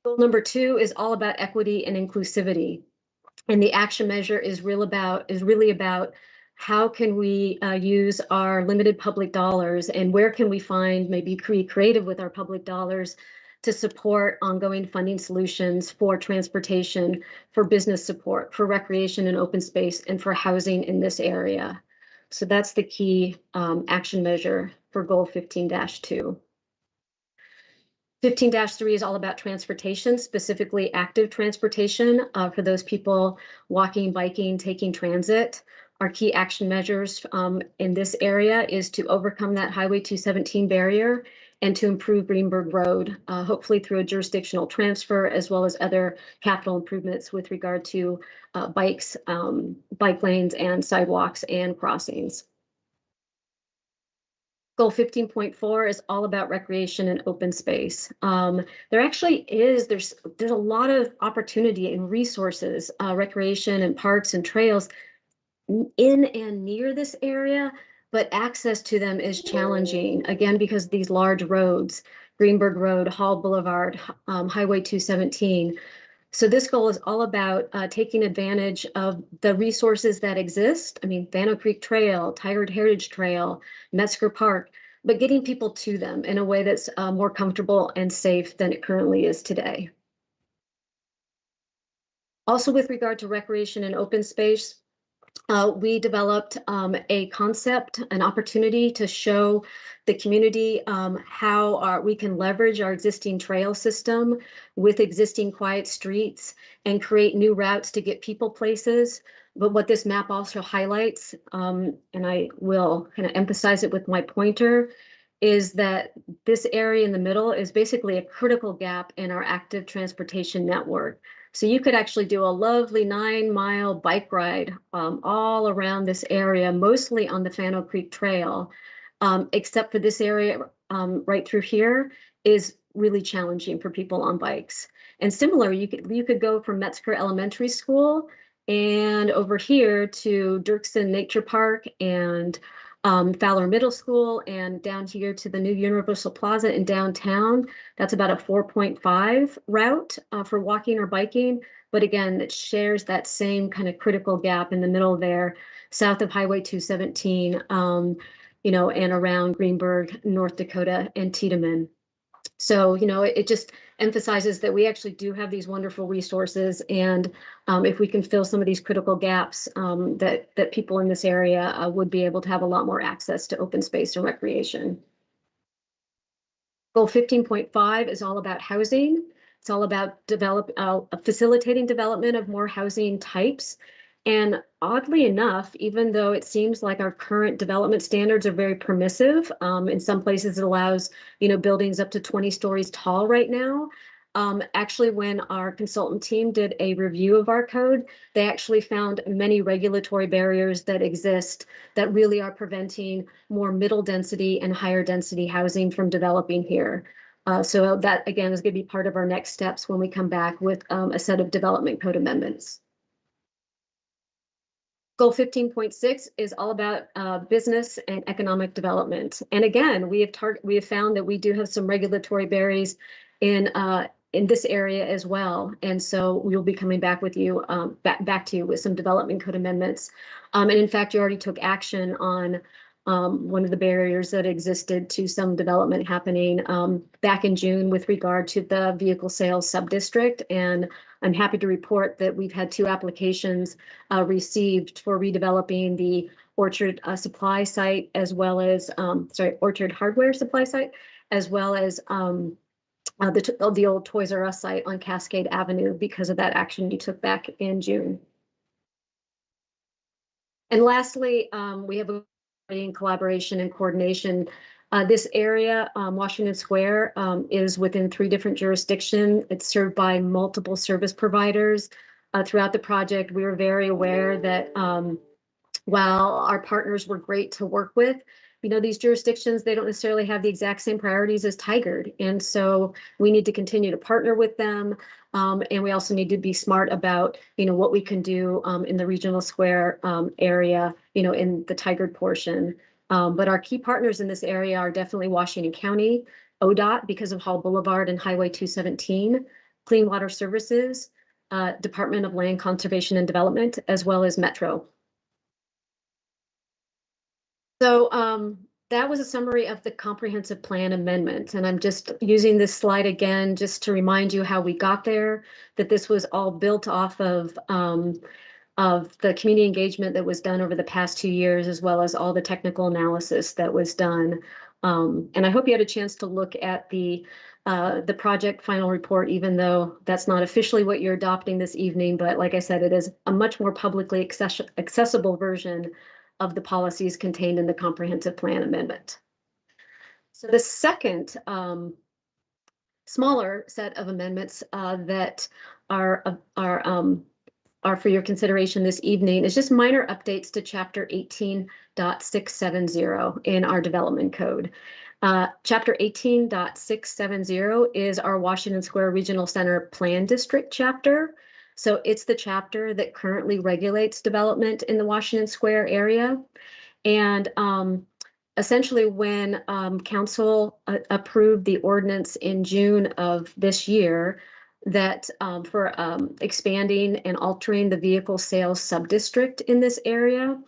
Goal number 2 is all about equity and inclusivity. And the action measure is really about how can we use our limited public dollars and where can we find, maybe be creative with our public dollars to support ongoing funding solutions for transportation, for business support, for recreation and open space, and for housing in this area. So that's the key action measure for goal 15-2. 15-3 is all about transportation, specifically active transportation for those people walking, biking, taking transit. Our key action measures in this area is to overcome that Highway 217 barrier and to improve Greenberg Road, hopefully through a jurisdictional transfer, as well as other capital improvements with regard to bikes, bike lanes, and sidewalks and crossings. Goal 15.4 is all about recreation and open space. There actually is, there's a lot of opportunity and resources, recreation and parks and trails in and near this area, but access to them is challenging, again, because of these large roads, Greenberg Road, Hall Boulevard, Highway 217. So this goal is all about taking advantage of the resources that exist. I mean, Vanno Creek Trail, Tigard Heritage Trail, Metzger Park, but getting people to them in a way that's more comfortable and safe than it currently is today. Also, with regard to recreation and open space, we developed a concept, an opportunity to show the community how we can leverage our existing trail system with existing quiet streets and create new routes to get people places. But what this map also highlights, and I will kind of emphasize it with my pointer, is that this area in the middle is basically a critical gap in our active transportation network. So you could actually do a lovely 9-mile bike ride all around this area, mostly on the Fanno Creek Trail, except for this area right through here is really challenging for people on bikes. And similar, you could go from Metzger Elementary School and over here to Dirksen Nature Park and Fowler Middle School and down here to the new Universal Plaza in downtown. That's about a 4.5 route for walking or biking. But again, it shares that same kind of critical gap in the middle there, south of Highway 217, you know, and around Greenberg, North Dakota, and Tiedemann. So, you know, it just emphasizes that we actually do have these wonderful resources, and if we can fill some of these critical gaps, that people in this area would be able to have a lot more access to open space and recreation. Goal 15.5 is all about housing. It's all about facilitating development of more housing types. And oddly enough, even though it seems like our current development standards are very permissive, in some places it allows, you know, buildings up to 20 stories tall right now. Actually, when our consultant team did a review of our code, they actually found many regulatory barriers that exist that really are preventing more middle density and higher density housing from developing here. So that, again, is going to be part of our next steps when we come back with a set of development code amendments. Goal 15.6 is all about business and economic development. And again, we have found that we do have some regulatory barriers in this area as well. And so we will be coming back with you, back to you with some development code amendments. And in fact, you already took action on one of the barriers that existed to some development happening back in June with regard to the vehicle sales subdistrict. And I'm happy to report that we've had 2 applications received for redeveloping the Orchard supply site, as well as, Orchard hardware supply site, as well as the old Toys R Us site on Cascade Avenue because of that action you took back in June. And lastly, we have in collaboration and coordination. This area, Washington Square, is within 3 different jurisdictions. It's served by multiple service providers. Throughout the project, we were very aware that while our partners were great to work with, you know, these jurisdictions, they don't necessarily have the exact same priorities as Tigard. And so we need to continue to partner with them. And we also need to be smart about, you know, what we can do in the regional square area, you know, in the Tigard portion. But our key partners in this area are definitely Washington County, ODOT because of Hall Boulevard and Highway 217, Clean Water Services, Department of Land Conservation and Development, as well as Metro. So that was a summary of the comprehensive plan amendment. And I'm just using this slide again, just to remind you how we got there, that this was all built off of the community engagement that was done over the past 2 years, as well as all the technical analysis that was done. And I hope you had a chance to look at the project final report, even though that's not officially what you're adopting this evening. But like I said, it is a much more publicly accessible version of the policies contained in the comprehensive plan amendment. So the second smaller set of amendments that are for your consideration this evening is just minor updates to Chapter 18.670 in our development code. Chapter 18.670 is our Washington Square Regional Center Plan District chapter. So it's the chapter that currently regulates development in the Washington Square area. And essentially when council approved the ordinance in June of this year that for expanding and altering the vehicle sales subdistrict in this area,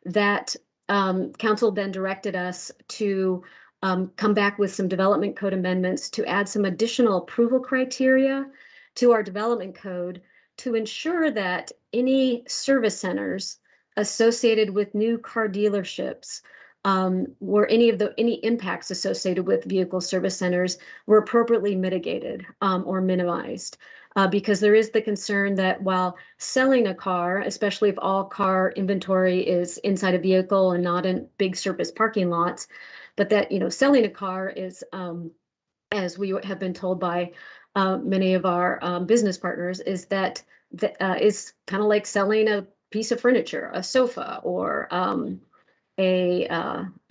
that council then directed us to come back with some development code amendments to add some additional approval criteria to our development code to ensure that any service centers associated with new car dealerships where any impacts associated with vehicle service centers were appropriately mitigated or minimized. Because there is the concern that while selling a car, especially if all car inventory is inside a vehicle and not in big surface parking lots, but that, selling a car is, as we have been told by many of our business partners, is that is kind of like selling a piece of furniture, a sofa, or a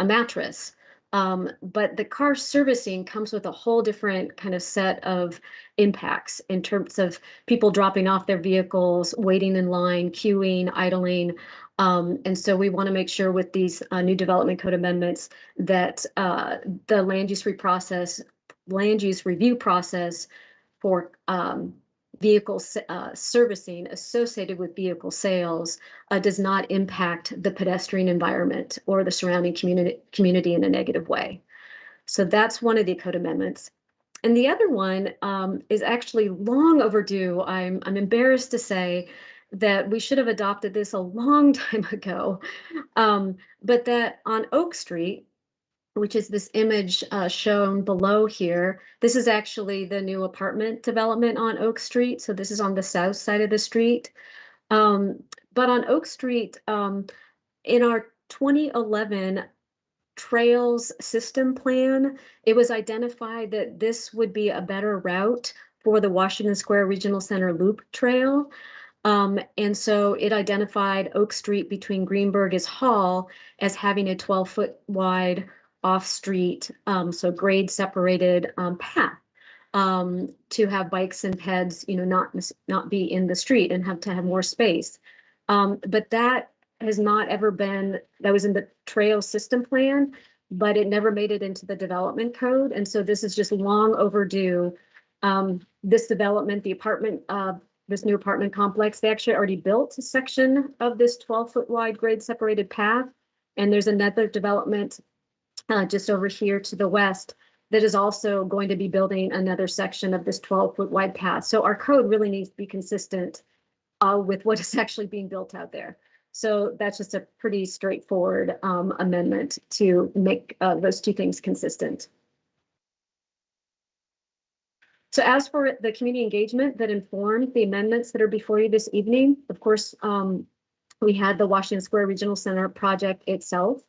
mattress. But the car servicing comes with a whole different kind of set of impacts in terms of people dropping off their vehicles, waiting in line, queuing, idling. And so we want to make sure with these new development code amendments that the land use review process for vehicle servicing associated with vehicle sales does not impact the pedestrian environment or the surrounding community in a negative way. So that's one of the code amendments. And the other one is actually long overdue. I'm embarrassed to say that we should have adopted this a long time ago, but that on Oak Street, which is this image shown below here. This is actually the new apartment development on Oak Street. So this is on the south side of the street. But on Oak Street, in our 2011 trails system plan, it was identified that this would be a better route for the Washington Square Regional Center Loop Trail. And so it identified Oak Street between Greenberg's Hall as having a 12-foot wide off-street, so grade separated path to have bikes and peds, not be in the street and have to have more space. But that has not ever been, that was in the trail system plan, but it never made it into the development code. And so this is just long overdue. This development, the apartment, this new apartment complex, they actually already built a section of this 12-foot wide grade separated path. And there's another development just over here to the west that is also going to be building another section of this 12-foot wide path. So our code really needs to be consistent with what is actually being built out there. So that's just a pretty straightforward amendment to make those two things consistent. So as for the community engagement that informed the amendments that are before you this evening, of course, we had the Washington Square Regional Center project itself.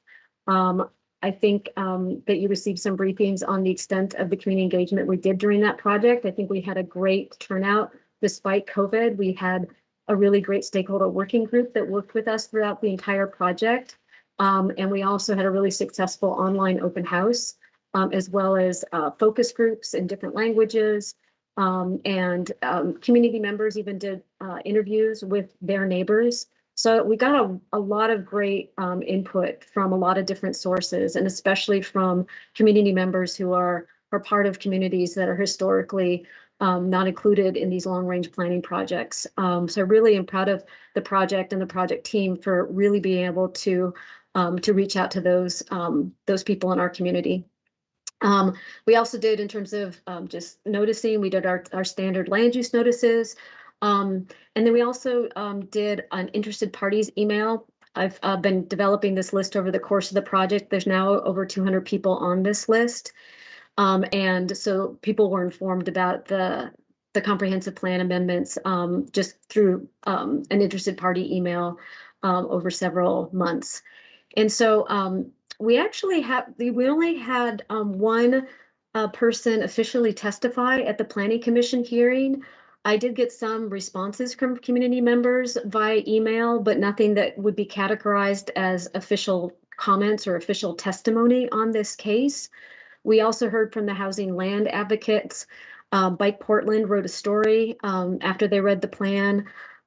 I think that you received some briefings on the extent of the community engagement we did during that project. I think we had a great turnout despite COVID. We had a really great stakeholder working group that worked with us throughout the entire project. And we also had a really successful online open house, as well as focus groups in different languages. And community members even did interviews with their neighbors. So we got a lot of great input from a lot of different sources, and especially from community members who are part of communities that are historically not included in these long-range planning projects. So really am proud of the project and the project team for really being able to reach out to those people in our community. We also did, in terms of just noticing, we did our standard land use notices. And then we also did an interested parties email I've been developing this list over the course of the project. There's now over 200 people on this list. And so people were informed about the comprehensive plan amendments just through an interested party email over several months. And so we only had one person officially testify at the Planning Commission hearing. I did get some responses from community members via email, but nothing that would be categorized as official comments or official testimony on this case. We also heard from the housing land advocates. Bike Portland wrote a story after they read the plan.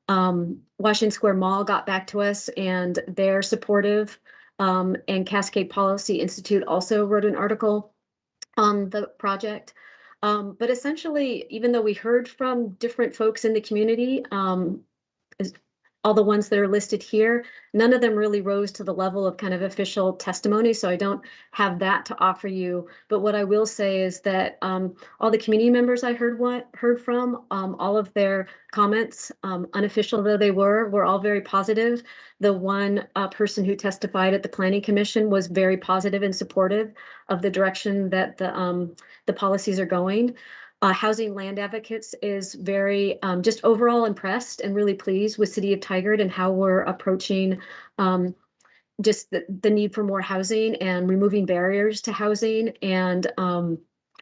Washington Square Mall got back to us and they're supportive. And Cascade Policy Institute also wrote an article on the project. But essentially, even though we heard from different folks in the community, all the ones that are listed here, none of them really rose to the level of kind of official testimony. So I don't have that to offer you. But what I will say is that all the community members I heard from, all of their comments, unofficial though they were all very positive. The one person who testified at the Planning Commission was very positive and supportive of the direction that the policies are going. Housing Land Advocates is very just overall impressed and really pleased with City of Tigard and how we're approaching just the need for more housing and removing barriers to housing and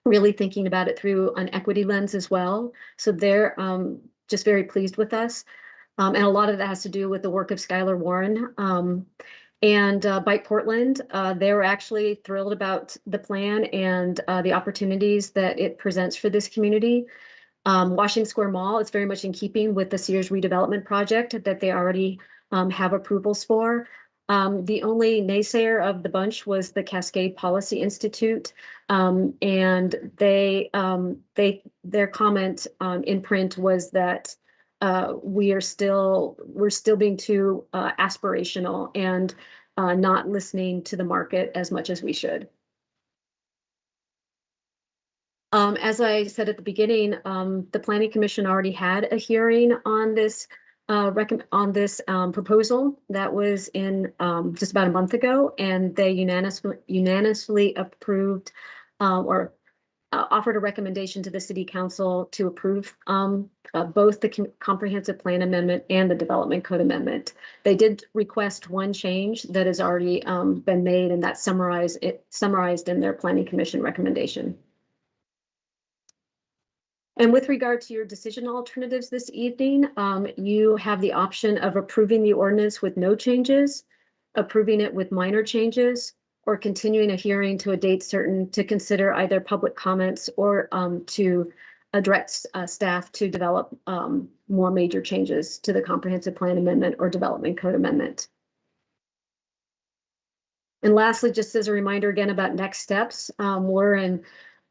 really thinking about it through an equity lens as well. So they're just very pleased with us. And a lot of that has to do with the work of Skylar Warren. And Bike Portland, they were actually thrilled about the plan and the opportunities that it presents for this community. Washington Square Mall is very much in keeping with the Sears redevelopment project that they already have approvals for. The only naysayer of the bunch was the Cascade Policy Institute, and their comment in print was that we're still being too aspirational and not listening to the market as much as we should. As I said at the beginning, the Planning Commission already had a hearing on this proposal that was in just about a month ago, and they unanimously approved or offered a recommendation to the City Council to approve both the comprehensive plan amendment and the development code amendment. They did request one change that has already been made, and that's summarized in their Planning Commission recommendation. And with regard to your decision alternatives this evening, you have the option of approving the ordinance with no changes, approving it with minor changes, or continuing a hearing to a date certain to consider either public comments or to direct staff to develop more major changes to the comprehensive plan amendment or development code amendment. And lastly, just as a reminder again about next steps, we're in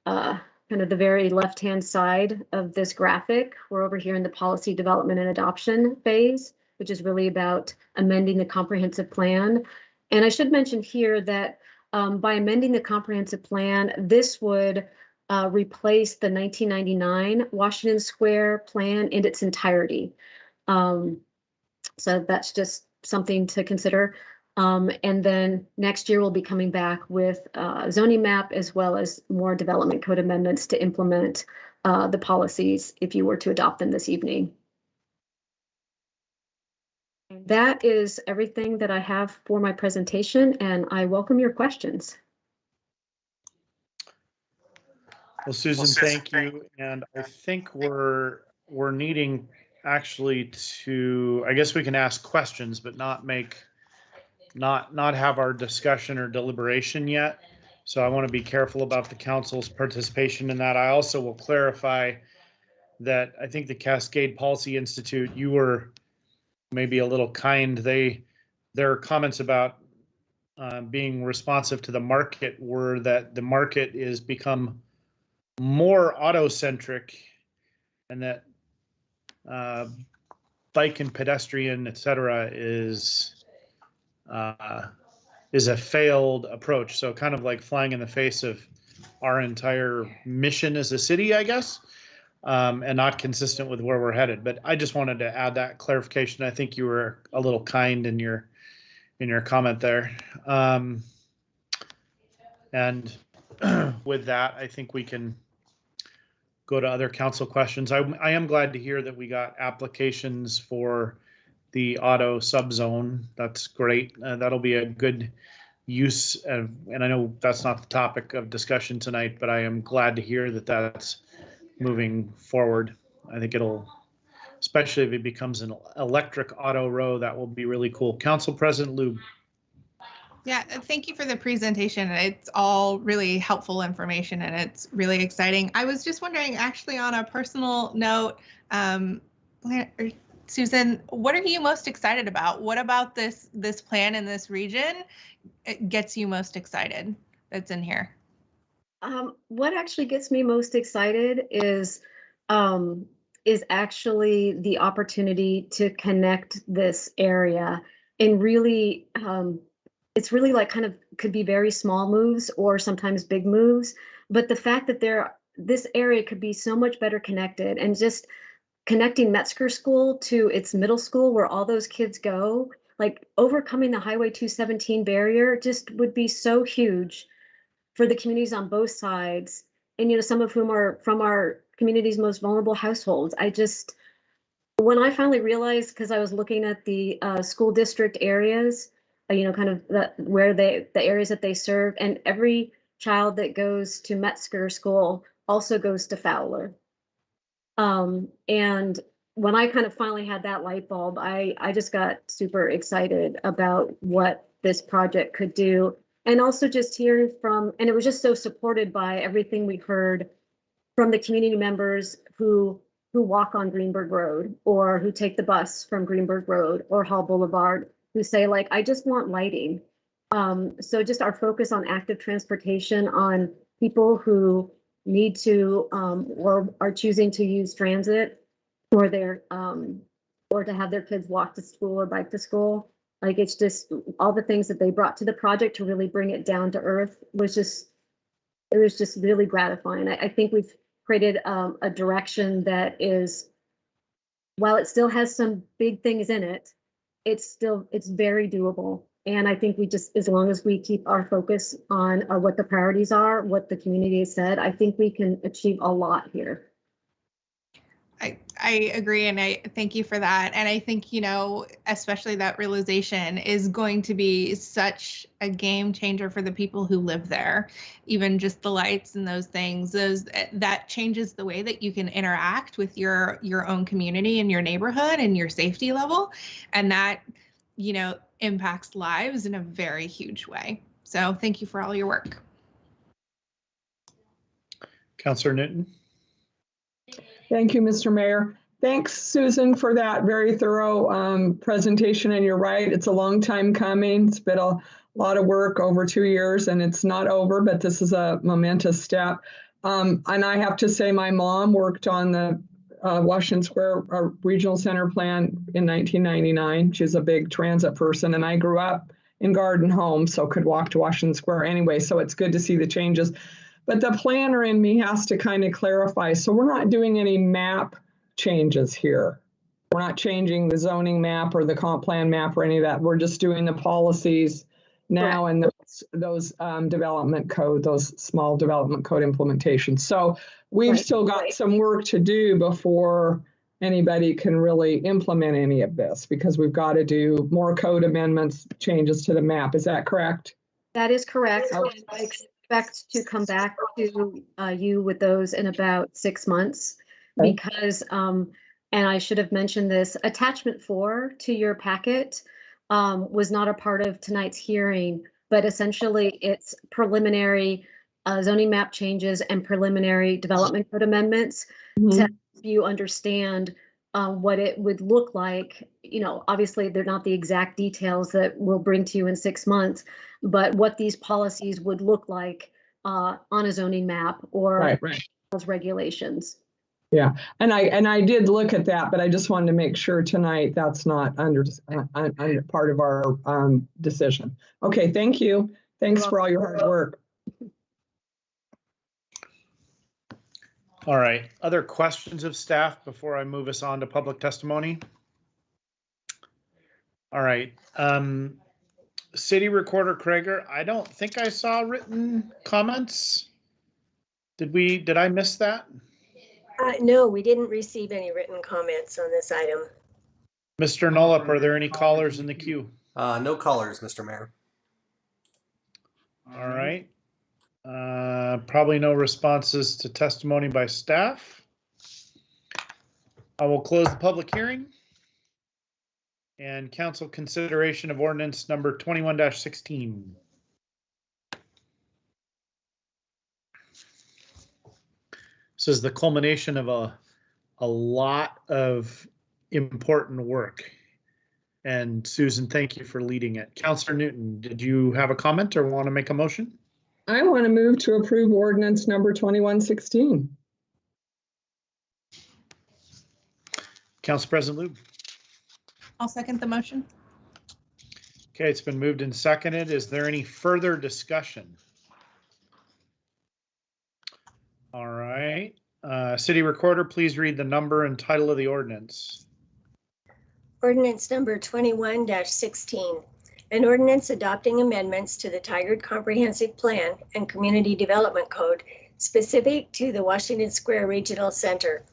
kind of the very left-hand side of this graphic. We're over here in the policy development and adoption phase, which is really about amending the comprehensive plan. And I should mention here that by amending the comprehensive plan, this would replace the 1999 Washington Square plan in its entirety. So that's just something to consider. And then next year we'll be coming back with a zoning map as well as more development code amendments to implement the policies if you were to adopt them this evening. That is everything that I have for my presentation, and I welcome your questions. Well, Susan, thank you. And I think we're needing actually to, I guess we can ask questions, but not have our discussion or deliberation yet. So I want to be careful about the council's participation in that. I also will clarify that I think the Cascade Policy Institute, you were maybe a little kind. Their comments about being responsive to the market were that the market is become more auto-centric and that bike and pedestrian, et cetera, is a failed approach. So kind of like flying in the face of our entire mission as a city, I guess, and not consistent with where we're headed. But I just wanted to add that clarification. I think you were a little kind in your your comment there. And with that, I think we can go to other council questions. I am glad to hear that we got applications for the auto subzone. That's great. That'll be a good use of, and I know that's not the topic of discussion tonight, but I am glad to hear that that's moving forward. I think it'll, especially if it becomes an electric auto row, that will be really cool. Council President Lube. Yeah, thank you for the presentation. It's all really helpful information and it's really exciting. I was just wondering, actually, on a personal note, Susan, what are you most excited about? What about this plan in this region gets you most excited that's in here? What actually gets me most excited is actually the opportunity to connect this area and really, it's really like kind of could be very small moves or sometimes big moves, but the fact that this area could be so much better connected, and just connecting Metzger School to its middle school where all those kids go, like overcoming the Highway 217 barrier just would be so huge for the communities on both sides. And, you know, some of whom are from our community's most vulnerable households. When I finally realized, because I was looking at the school district areas, you know, kind of the areas that they serve, and every child that goes to Metzger School also goes to Fowler. And when I kind of finally had that light bulb, I just got super excited about what this project could do. And also just hearing from, and it was just so supported by everything we heard from the community members who walk on Greenberg Road, or who take the bus from Greenberg Road or Hall Boulevard, who say, like, I just want lighting. So just our focus on active transportation, on people who need to or are choosing to use transit, or or to have their kids walk to school or bike to school. Like, it's just all the things that they brought to the project to really bring it down to earth was just really gratifying. I think we've created a direction that is, while it still has some big things in it, it's very doable. And I think we just, as long as we keep our focus on what the priorities are, what the community has said, I think we can achieve a lot here. I agree, and I thank you for that. And I think, you know, especially that realization is going to be such a game changer for the people who live there. Even just the lights and those things, that changes the way that you can interact with your own community and your neighborhood and your safety level, and that, you know, impacts lives in a very huge way. So thank you for all your work. Councillor Newton. Thank you, Mr. Mayor. Thanks, Susan, for that very thorough presentation. And you're right, it's a long time coming. It's been a lot of work over 2 years, and it's not over, but this is a momentous step. And I have to say, my mom worked on the Washington Square Regional Center plan in 1999. She's a big transit person, and I grew up in Garden Home, so could walk to Washington Square anyway. So it's good to see the changes. But the planner in me has to kind of clarify. So we're not doing any map changes here. We're not changing the zoning map or the comp plan map or any of that. We're just doing the policies now and those development code, those small development code implementations. So we've still got some work to do before anybody can really implement any of this, because we've got to do more code amendments, changes to the map. Is that correct? That is correct. I expect to come back to you with those in about 6 months, because, and I should have mentioned this, attachment 4 to your packet was not a part of tonight's hearing, but essentially it's preliminary zoning map changes and preliminary development code amendments to help you understand what it would look like. You know, obviously they're not the exact details that we'll bring to you in 6 months, but what these policies would look like on a zoning map or those regulations. Yeah, and I did look at that, but I just wanted to make sure tonight that's not under part of our decision. Okay, thank you. Thanks for all your hard work. All right, other questions of staff before I move us on to public testimony? All right, City Recorder Krager, I don't think I saw written comments. Did I miss that? No, we didn't receive any written comments on this item. Mr. Nollup, are there any callers in the queue? No callers, Mr. Mayor. All right. Probably no responses to testimony by staff. I will close the public hearing. And council consideration of ordinance number 21-16. This is the culmination of a lot of important work. And Susan, thank you for leading it. Councilor Newton, did you have a comment or want to make a motion? I want to move to approve ordinance number 2116. Council President Lube. I'll second the motion. Okay, it's been moved and seconded. Is there any further discussion? All right. City Recorder, please read the number and title of the ordinance. Ordinance number 21-16. An ordinance adopting amendments to the Tigard Comprehensive Plan and Community Development Code specific to the Washington Square Regional Center,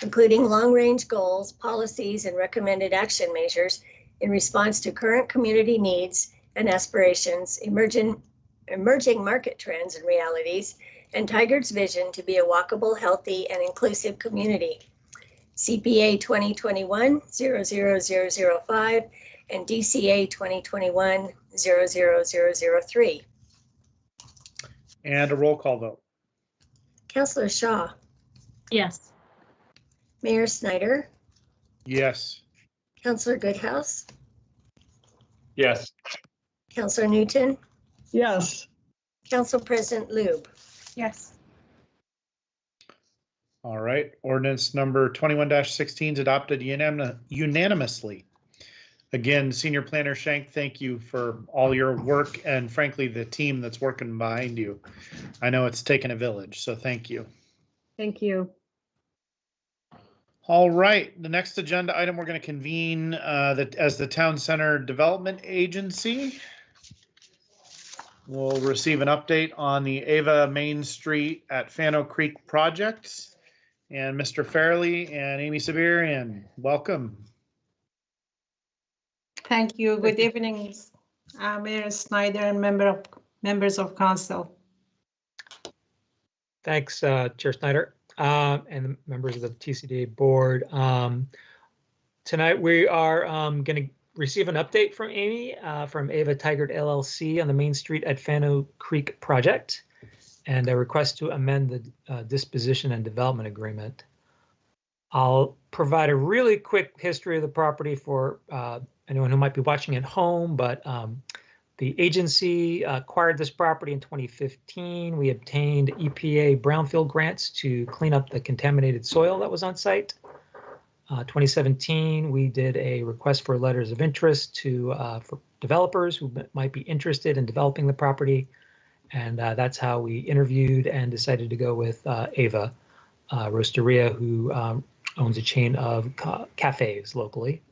including long-range goals, policies, and recommended action measures in response to current community needs and aspirations, emerging market trends and realities, and Tigard's vision to be a walkable, healthy, and inclusive community. CPA 2021-00005 and DCA 2021-00003. And a roll call vote. Councillor Shaw, Yes. Mayor Snyder, Yes. Councillor Goodhouse, Yes. Councillor Newton, Yes. Council President Lube. Yes. All right, ordinance number 21-16 is adopted unanimously. Again, Senior Planner Shank, thank you for all your work and frankly, the team that's working behind you. I know it's taken a village, so thank you. Thank you. All right, the next agenda item, we're going to convene as the Town Center Development Agency. We'll receive an update on the Ava Main Street at Fano Creek projects. And Mr. Fairley and Amy Sabirian, welcome. Thank you. Good evening, Mayor Snyder and members of council. Thanks, Chair Snyder, and members of the TCDA board. Tonight we are going to receive an update from Amy from Ava Tigard LLC on the Main Street at Fano Creek project, and a request to amend the disposition and development agreement. I'll provide a really quick history of the property for anyone who might be watching at home, but the agency acquired this property in 2015. We obtained EPA brownfield grants to clean up the contaminated soil that was on site. 2017, we did a request for letters of interest for developers who might be interested in developing the property. And that's how we interviewed and decided to go with Ava Roasteria, who owns a chain of cafes locally.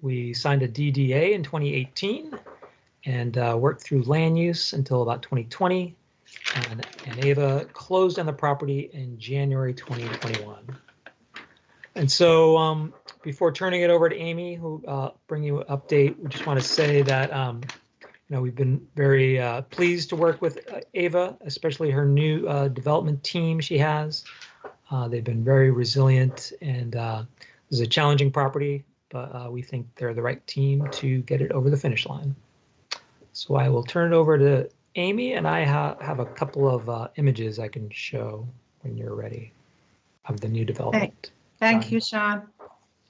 We signed a DDA in 2018 and worked through land use until about 2020. And Ava closed on the property in January 2021. And so before turning it over to Amy, who bring you an update, we just want to say that we've been very pleased to work with Ava, especially her new development team she has. They've been very resilient, and this is a challenging property, but we think they're the right team to get it over the finish line. So I will turn it over to Amy, and I have a couple of images I can show when you're ready of the new development. Thank you, Sean.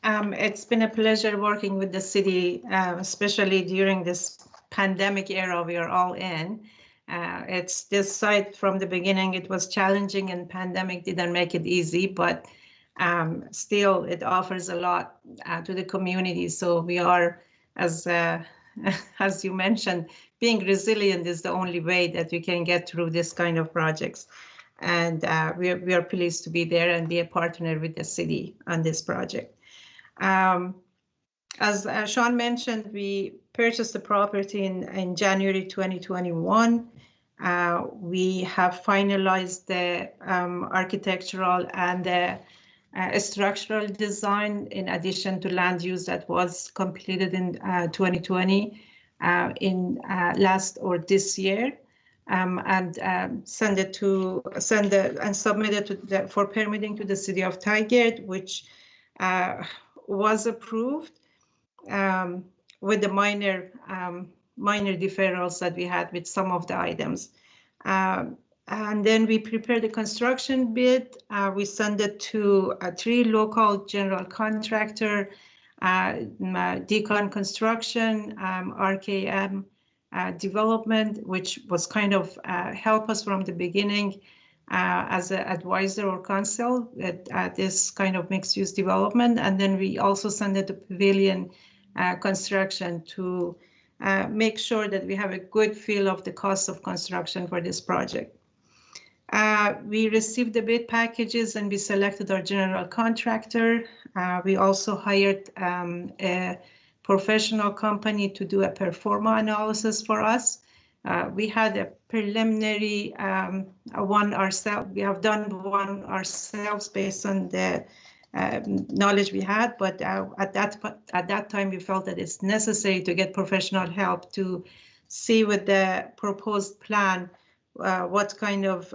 It's been a pleasure working with the city, especially during this pandemic era we are all in. It's this site from the beginning, it was challenging and pandemic didn't make it easy, but still it offers a lot to the community. So we are, as you mentioned, being resilient is the only way that we can get through this kind of projects. And we are pleased to be there and be a partner with the city on this project. As Sean mentioned, we purchased the property in January 2021. We have finalized the architectural and the structural design, in addition to land use that was completed in 2020 in last or this year, and submitted for permitting to the city of Tigard, which was approved with the minor deferrals that we had with some of the items. And then we prepared the construction bid. We sent it to 3 local general contractor, Decon Construction, RKM Development, which was kind of help us from the beginning as an advisor or counsel at this kind of mixed-use development. And then we also sent it to Pavilion Construction to make sure that we have a good feel of the cost of construction for this project. We received the bid packages and we selected our general contractor. We also hired a professional company to do a pro forma analysis for us. We had a preliminary one ourselves. We have done one ourselves based on the knowledge we had, but at that time we felt that it's necessary to get professional help to see with the proposed plan what kind of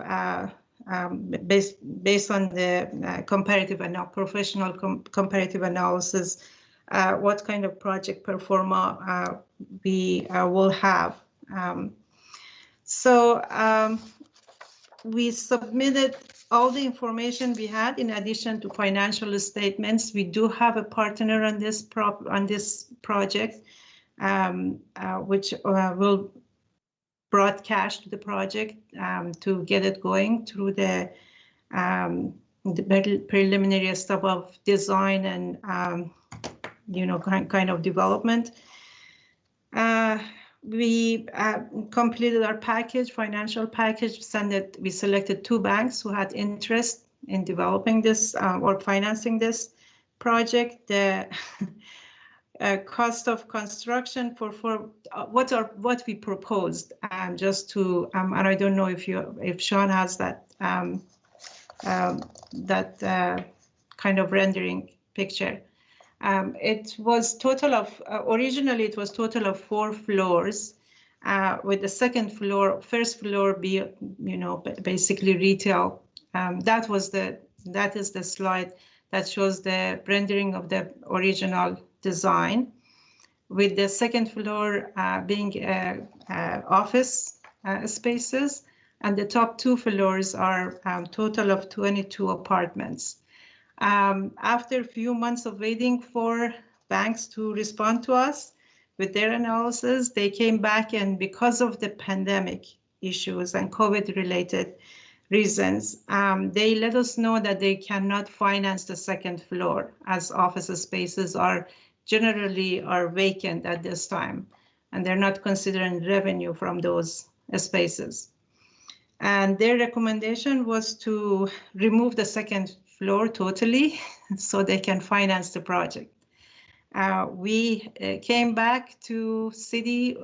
based on the comparative and professional comparative analysis, what kind of project pro forma we will have. We submitted all the information we had in addition to financial statements. We do have a partner on this project, which will brought cash to the project to get it going through the preliminary stuff of design and kind of development. We completed our financial package. We selected 2 banks who had interest in developing this or financing this project. The cost of construction for what we proposed, just to and I don't know if Sean has that kind of rendering picture. It was total of originally it was total of 4 floors, with the first floor be basically retail. That is the slide that shows the rendering of the original design, with the second floor being office spaces, and the top 2 floors are total of 22 apartments. After a few months of waiting for banks to respond to us with their analysis, they came back, and because of the pandemic issues and COVID-related reasons, they let us know that they cannot finance the second floor, as office spaces are generally vacant at this time, and they're not considering revenue from those spaces. And their recommendation was to remove the second floor totally so they can finance the project. We came back to city,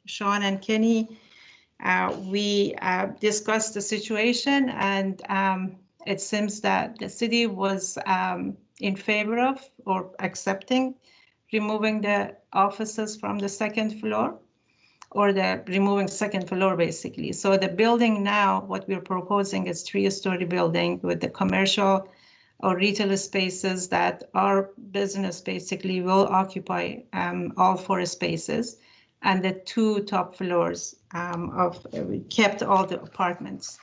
Sean and Kenny. We discussed the situation, and it seems that the city was in favor of or accepting removing the offices from the second floor, or removing second floor basically. So the building now, what we're proposing is 3-story building with the commercial or retail spaces that our business basically will occupy all 4 spaces, and the 2 top floors we kept all the apartments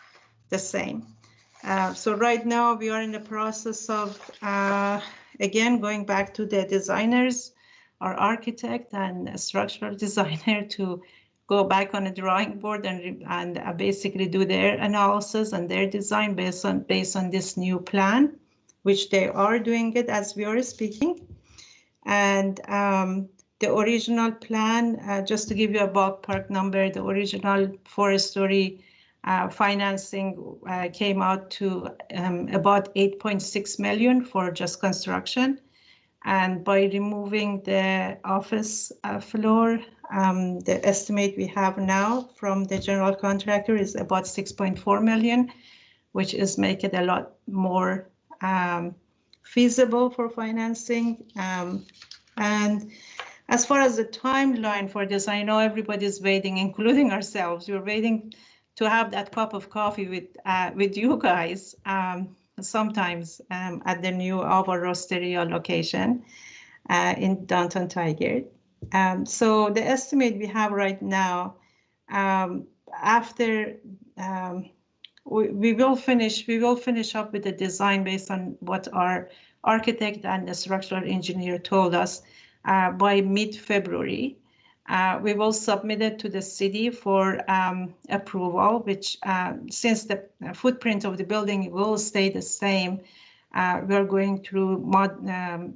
the same. So right now we are in the process of, again, going back to the designers, our architect and structural designer, to go back on the drawing board and basically do their analysis and their design based on this new plan, which they are doing it as we are speaking. And the original plan, just to give you a ballpark number, the original 4-story financing came out to about 8.6 million for just construction. And by removing the office floor, the estimate we have now from the general contractor is about 6.4 million, which is make it a lot more feasible for financing. And as far as the timeline for this, I know everybody's waiting, including ourselves. We're waiting to have that cup of coffee with you guys sometimes at the new Ava Roasteria location in downtown Tigard. So the estimate we have right now, after we will finish up with the design based on what our architect and the structural engineer told us by mid-February. We will submit it to the city for approval, which since the footprint of the building will stay the same, we're going through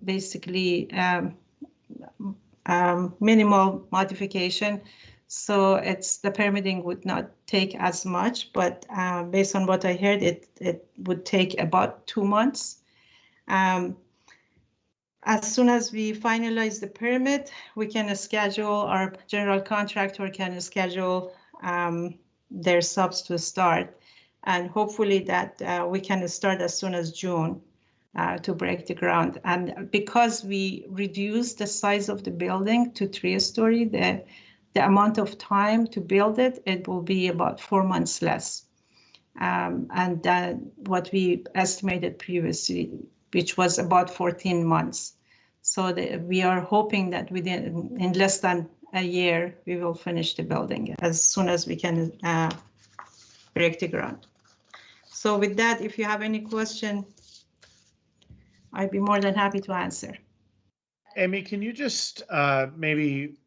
basically minimal modification. So the permitting would not take as much, but based on what I heard, it would take about 2 months. As soon as we finalize the permit, we can schedule, our general contractor can schedule their subs to start. And hopefully that we can start as soon as June to break the ground. And because we reduced the size of the building to 3-story, the amount of time to build it, it will be about 4 months less. And what we estimated previously, which was about 14 months. So we are hoping that in less than a year, we will finish the building as soon as we can break the ground. So with that, if you have any question, I'd be more than happy to answer. Amy, can you just maybe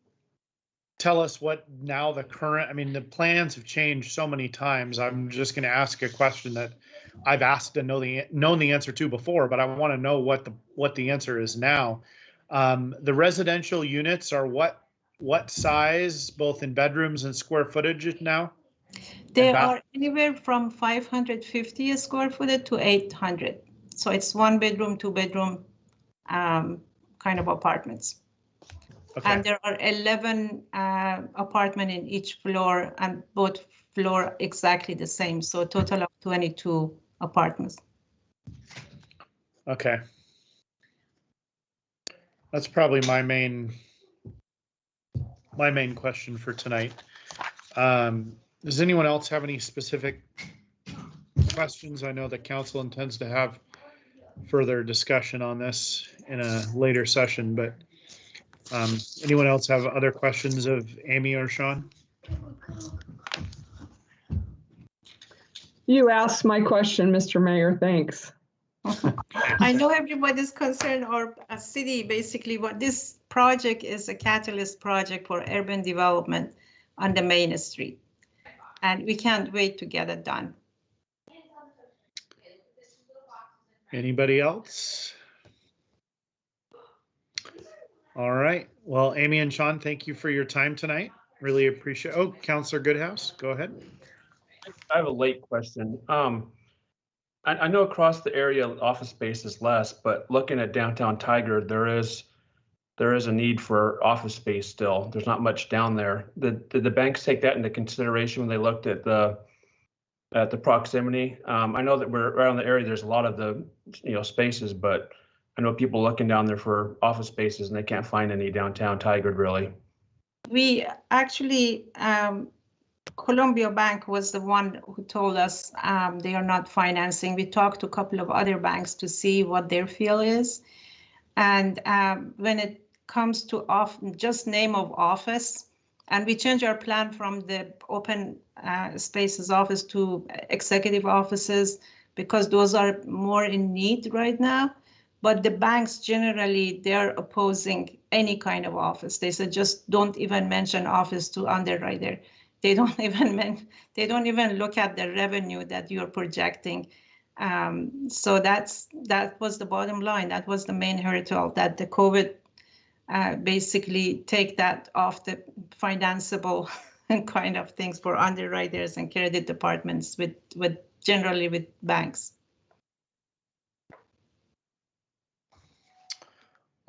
tell us what now the current, I mean, the plans have changed so many times. I'm just going to ask a question that I've asked and known the answer to before, but I want to know what the answer is now. The residential units are what size, both in bedrooms and square footage now? They are anywhere from 550 square foot to 800. So it's 1 bedroom, 2 bedroom kind of apartments. Okay. And there are 11 apartments in each floor, and both floor exactly the same. So a total of 22 apartments. Okay. That's probably my main question for tonight. Does anyone else have any specific questions? I know the council intends to have further discussion on this in a later session, but anyone else have other questions of Amy or Sean? You asked my question, Mr. Mayor. Thanks. I know everybody's concerned, or a city, basically what this project is, a catalyst project for urban development on the main street. And we can't wait to get it done. Anybody else? All right. Well, Amy and Sean, thank you for your time tonight. Really appreciate. Oh, Councillor Goodhouse, go ahead. I have a late question. I know across the area office space is less, but looking at downtown Tigard, there is a need for office space still. There's not much down there. Did the banks take that into consideration when they looked at the proximity? I know that we're around the area. There's a lot of the spaces, but I know people looking down there for office spaces and they can't find any downtown Tigard really. We actually, Columbia Bank was the one who told us they are not financing. We talked to a couple of other banks to see what their feel is. And when it comes to just name of office, and we changed our plan from the open spaces office to executive offices because those are more in need right now. But the banks generally, they're opposing any kind of office. They said just don't even mention office to underwriter. They don't even look at the revenue that you're projecting. So that was the bottom line. That was the main hurdle, that the COVID basically take that off the financeable kind of things for underwriters and credit departments generally with banks.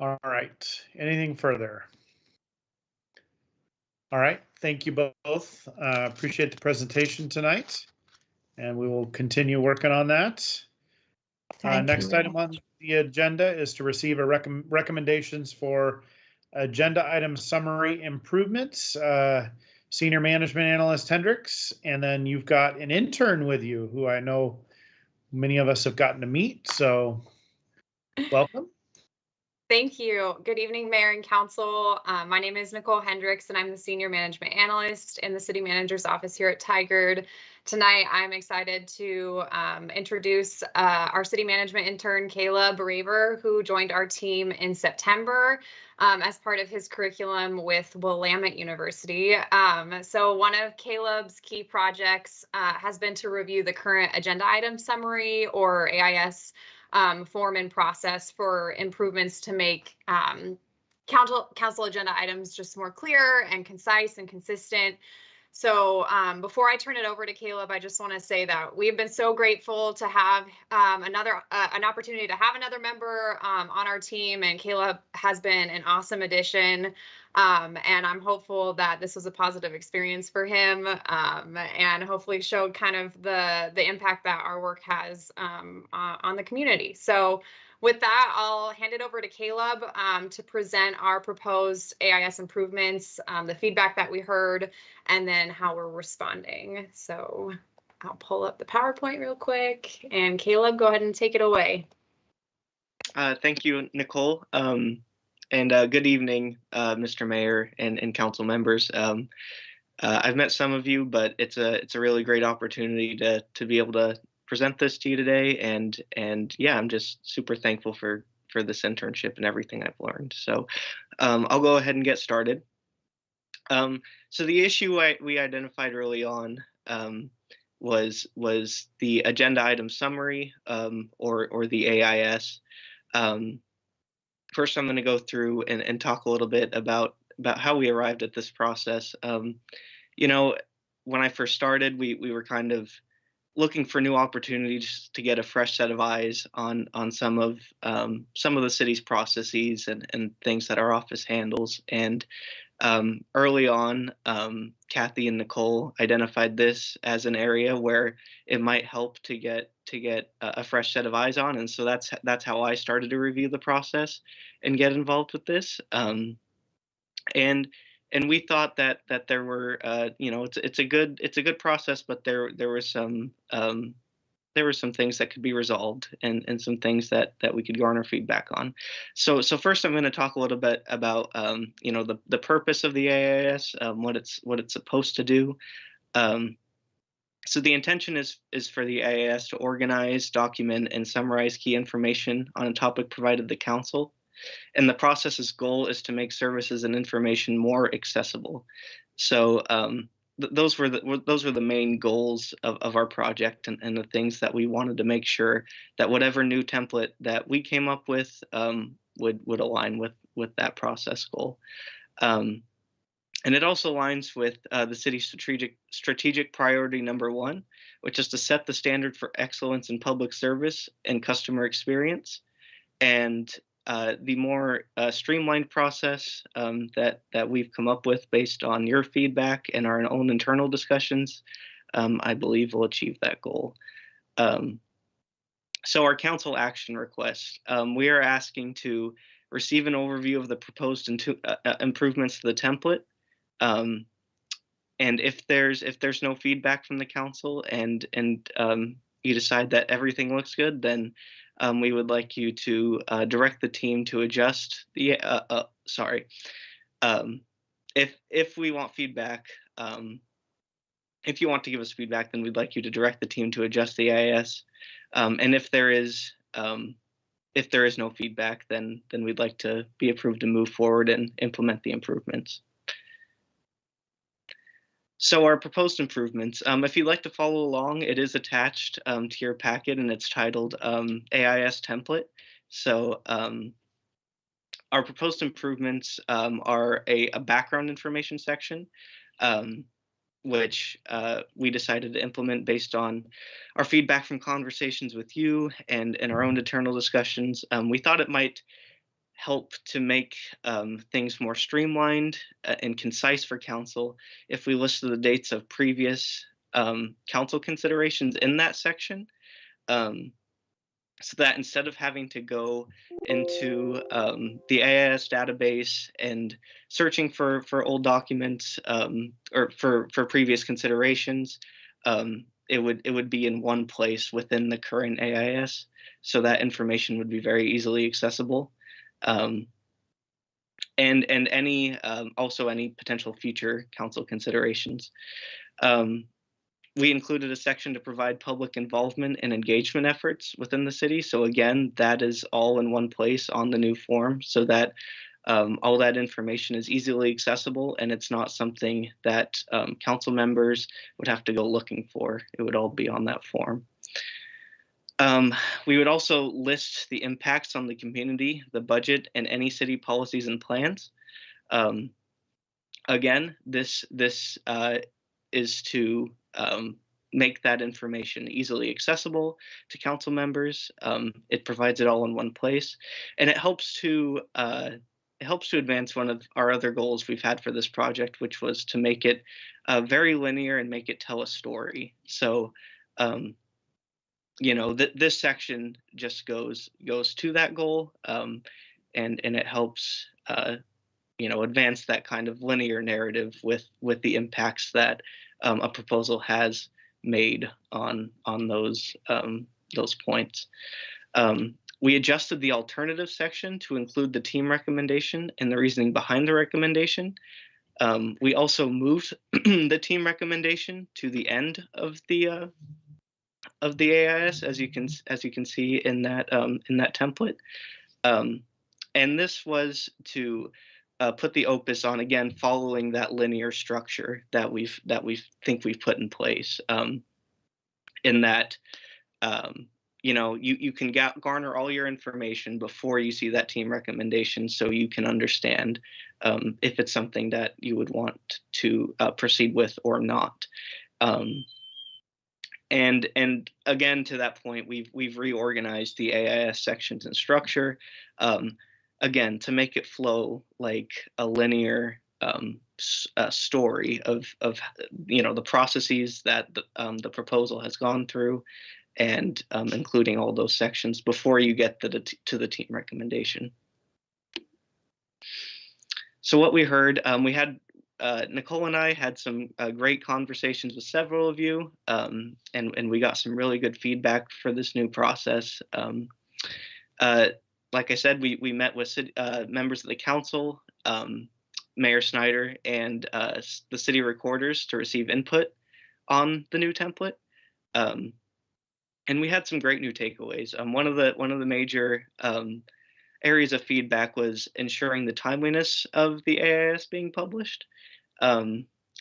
All right. Anything further? All right. Thank you both. Appreciate the presentation tonight, and we will continue working on that. Next item on the agenda is to receive a recommendations for agenda item summary improvements. Senior Management Analyst Hendricks, and then you've got an intern with you who I know many of us have gotten to meet. So welcome. Thank you. Good evening, Mayor and Council. My name is Nicole Hendricks, and I'm the Senior Management Analyst in the City Manager's Office here at Tigard. Tonight, I'm excited to introduce our City Management intern, Caleb Raver, who joined our team in September as part of his curriculum with Willamette University. So one of Caleb's key projects has been to review the current agenda item summary, or AIS, form and process for improvements to make council agenda items just more clear and concise and consistent. So before I turn it over to Caleb, I just want to say that we have been so grateful to have an opportunity to have another member on our team, and Caleb has been an awesome addition. And I'm hopeful that this was a positive experience for him, and hopefully showed kind of the impact that our work has on the community. So with that, I'll hand it over to Caleb to present our proposed AIS improvements, the feedback that we heard, and then how we're responding. So I'll pull up the PowerPoint real quick, and Caleb, go ahead and take it away. Thank you, Nicole. And good evening, Mr. Mayor and council members. I've met some of you, but it's a really great opportunity to be able to present this to you today. And yeah, I'm just super thankful for this internship and everything I've learned. So I'll go ahead and get started. So the issue we identified early on was the agenda item summary, or the AIS. First, I'm going to go through and talk a little bit about how we arrived at this process. You know, when I first started, we were kind of looking for new opportunities to get a fresh set of eyes on some of the city's processes and things that our office handles. And early on, Kathy and Nicole identified this as an area where it might help to get a fresh set of eyes on, and so that's how I started to review the process and get involved with this. And we thought that there were it's a good process, but there were some things that could be resolved and some things that we could garner feedback on. So first I'm going to talk a little bit about the purpose of the AIS, what it's supposed to do. So the intention is for the AIS to organize, document, and summarize key information on a topic provided to the council. And the process's goal is to make services and information more accessible. So those were the main goals of our project, and the things that we wanted to make sure that whatever new template that we came up with would align with that process goal. And it also aligns with the city's strategic priority number 1, which is to set the standard for excellence in public service and customer experience. And the more streamlined process that we've come up with based on your feedback and our own internal discussions, I believe will achieve that goal. So our council action request, we are asking to receive an overview of the proposed improvements to the template. And if there's no feedback from the council and you decide that everything looks good, then we would like you to direct the team to adjust the if we want feedback, if you want to give us feedback, then we'd like you to direct the team to adjust the AIS. And if there is no feedback, then we'd like to be approved to move forward and implement the improvements. So our proposed improvements, if you'd like to follow along, it is attached to your packet, and it's titled AIS template. So our proposed improvements are a background information section, which we decided to implement based on our feedback from conversations with you and our own internal discussions. We thought it might help to make things more streamlined and concise for council if we listed the dates of previous council considerations in that section, so that instead of having to go into the AIS database and searching for old documents or for previous considerations, it would be in one place within the current AIS, so that information would be very easily accessible. And any also any potential future council considerations. We included a section to provide public involvement and engagement efforts within the city. So again, that is all in one place on the new form, so that all that information is easily accessible, and it's not something that council members would have to go looking for. It would all be on that form. We would also list the impacts on the community, the budget, and any city policies and plans. Again, this is to make that information easily accessible to council members. It provides it all in one place, and it helps to advance one of our other goals we've had for this project, which was to make it very linear and make it tell a story. So, you know, this section just goes to that goal, and it helps you know, advance that kind of linear narrative with the impacts that a proposal has made on those points. We adjusted the alternative section to include the team recommendation and the reasoning behind the recommendation. We also moved the team recommendation to the end of the AIS, as you can see in that template. And this was to put the opus on, again, following that linear structure that we think we've put in place. In that, you know, you can garner all your information before you see that team recommendation, so you can understand if it's something that you would want to proceed with or not. And again, to that point, we've reorganized the AIS sections and structure, again, to make it flow like a linear story of you know, the processes that the proposal has gone through, and including all those sections before you get to the team recommendation. So what we heard, we had Nicole and I had some great conversations with several of you, and we got some really good feedback for this new process. Like I said, we met with members of the council, Mayor Snyder, and the city recorders to receive input on the new template. And we had some great new takeaways. One of the major areas of feedback was ensuring the timeliness of the AIS being published.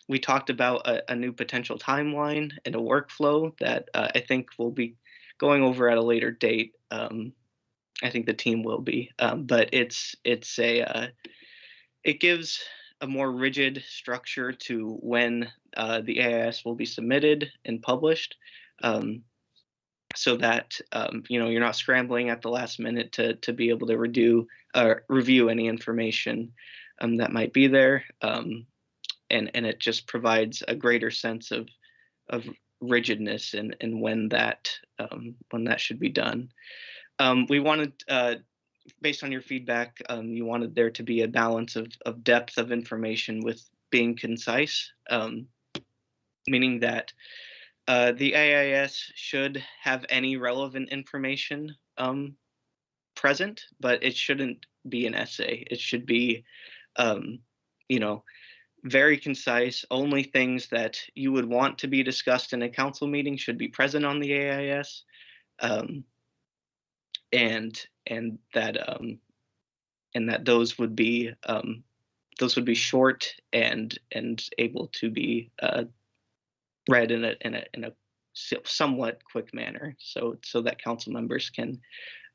We talked about a new potential timeline and a workflow that I think we'll be going over at a later date. I think the team will be, but it gives a more rigid structure to when the AIS will be submitted and published, so that you know, you're not scrambling at the last minute to be able to review any information that might be there, and it just provides a greater sense of rigidness and when that should be done. We wanted, based on your feedback, you wanted there to be a balance of depth of information with being concise, meaning that the AIS should have any relevant information present, but it shouldn't be an essay. It should be, you know, very concise. Only things that you would want to be discussed in a council meeting should be present on the AIS. And that those would be short and able to be read in a somewhat quick manner, so that council members can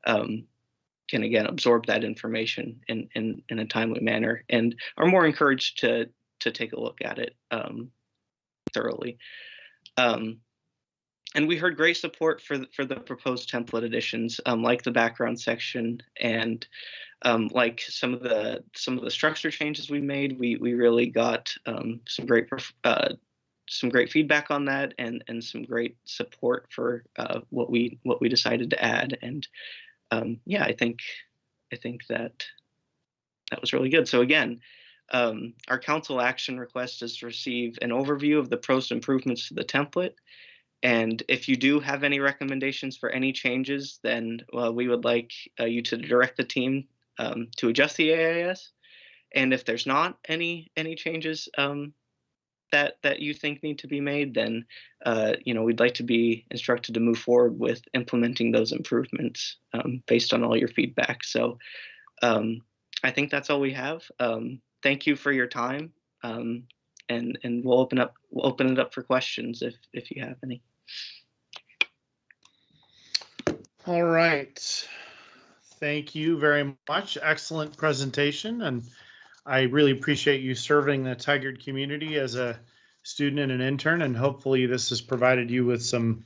again absorb that information in a timely manner, and are more encouraged to take a look at it thoroughly. And we heard great support for the proposed template additions, like the background section and like some of the structure changes we made. We really got some great feedback on that, and some great support for what we decided to add. And yeah, I think that was really good. So again, our council action request is to receive an overview of the proposed improvements to the template. And if you do have any recommendations for any changes, then we would like you to direct the team to adjust the AIS. And if there's not any changes that you think need to be made, then we'd like to be instructed to move forward with implementing those improvements based on all your feedback. So I think that's all we have. Thank you for your time, and we'll open it up for questions if you have any. All right. Thank you very much. Excellent presentation, and I really appreciate you serving the Tigard community as a student and an intern, and hopefully this has provided you with some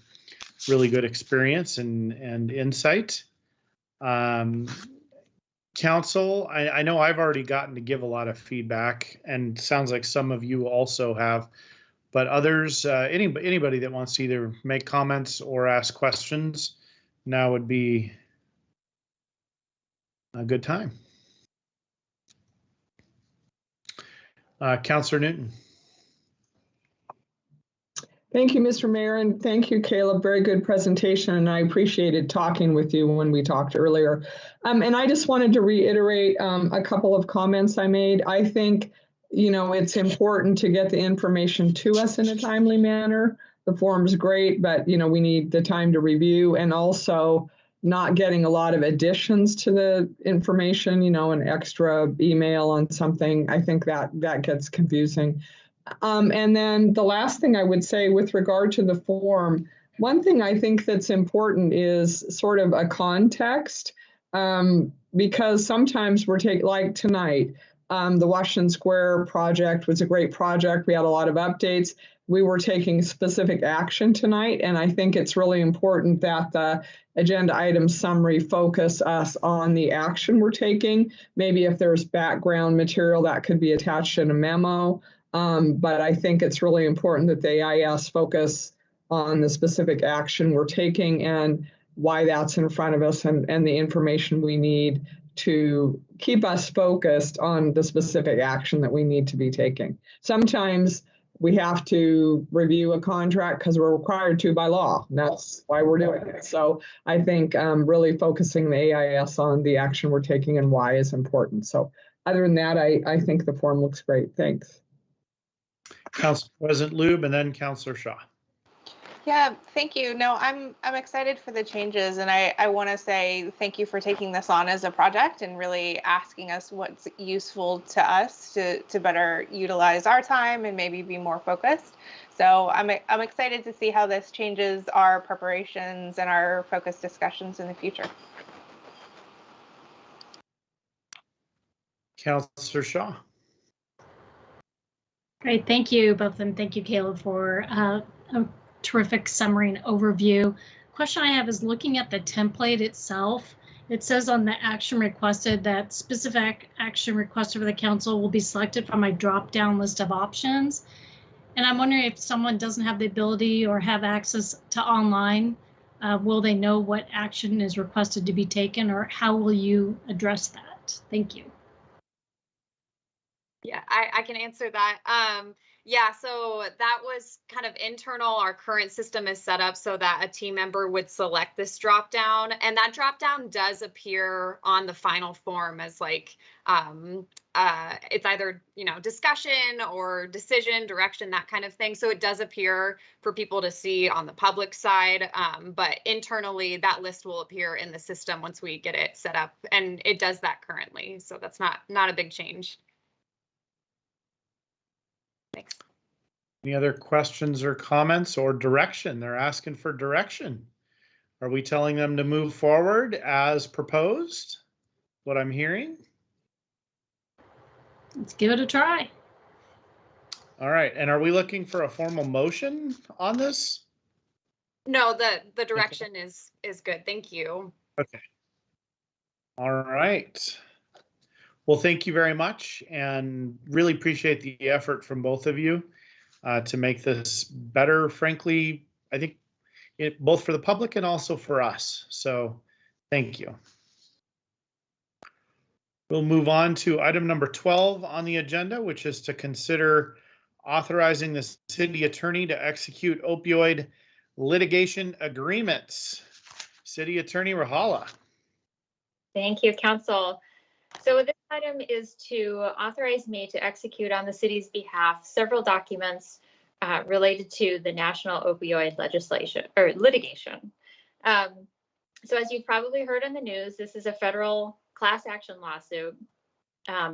really good experience and insight. Council, I know I've already gotten to give a lot of feedback, and sounds like some of you also have, but others, anybody that wants to either make comments or ask questions, now would be a good time. Councillor Newton. Thank you, Mr. Mayor, and thank you, Caleb. Very good presentation, and I appreciated talking with you when we talked earlier. And I just wanted to reiterate a couple of comments I made. I think, it's important to get the information to us in a timely manner. The form's great, but, we need the time to review, and also not getting a lot of additions to the information, an extra email on something. I think that gets confusing. And then the last thing I would say with regard to the form, one thing I think that's important is sort of a context, because sometimes we're like tonight, the Washington Square project was a great project. We had a lot of updates. We were taking specific action tonight, and I think it's really important that the agenda item summary focus us on the action we're taking. Maybe if there's background material that could be attached in a memo. But I think it's really important that the AIS focus on the specific action we're taking and why that's in front of us, and the information we need to keep us focused on the specific action that we need to be taking. Sometimes we have to review a contract because we're required to by law, and that's why we're doing it. So I think really focusing the AIS on the action we're taking and why is important. So other than that, I think the form looks great. Thanks. Council President Lube, and then Councillor Shaw. Yeah, thank you. No, I'm excited for the changes, and I want to say thank you for taking this on as a project and really asking us what's useful to us to better utilize our time and maybe be more focused. So I'm excited to see how this changes our preparations and our focused discussions in the future. Councillor Shaw. Great, thank you both of them. Thank you, Caleb, for a terrific summary and overview. Question I have is looking at the template itself. It says on the action requested that specific action requested for the council will be selected from a drop-down list of options. And I'm wondering if someone doesn't have the ability or have access to online, will they know what action is requested to be taken, or how will you address that? Thank you. Yeah, I can answer that. Yeah, so that was kind of internal. Our current system is set up so that a team member would select this drop down, and that drop down does appear on the final form as like it's either discussion or decision, direction, that kind of thing. So it does appear for people to see on the public side, but internally that list will appear in the system once we get it set up, and it does that currently. So that's not a big change. Thanks. Any other questions or comments or direction? They're asking for direction. Are we telling them to move forward as proposed? What I'm hearing? Let's give it a try. All right. And are we looking for a formal motion on this? No, the direction is good. Thank you. Okay. All right. Well, thank you very much, and really appreciate the effort from both of you to make this better. Frankly, I think both for the public and also for us. So thank you. We'll move on to item number 12 on the agenda, which is to consider authorizing the city attorney to execute opioid litigation agreements. City Attorney Rahala. Thank you, Council. So this item is to authorize me to execute on the city's behalf several documents related to the national opioid legislation or litigation. So as you've probably heard in the news, this is a federal class action lawsuit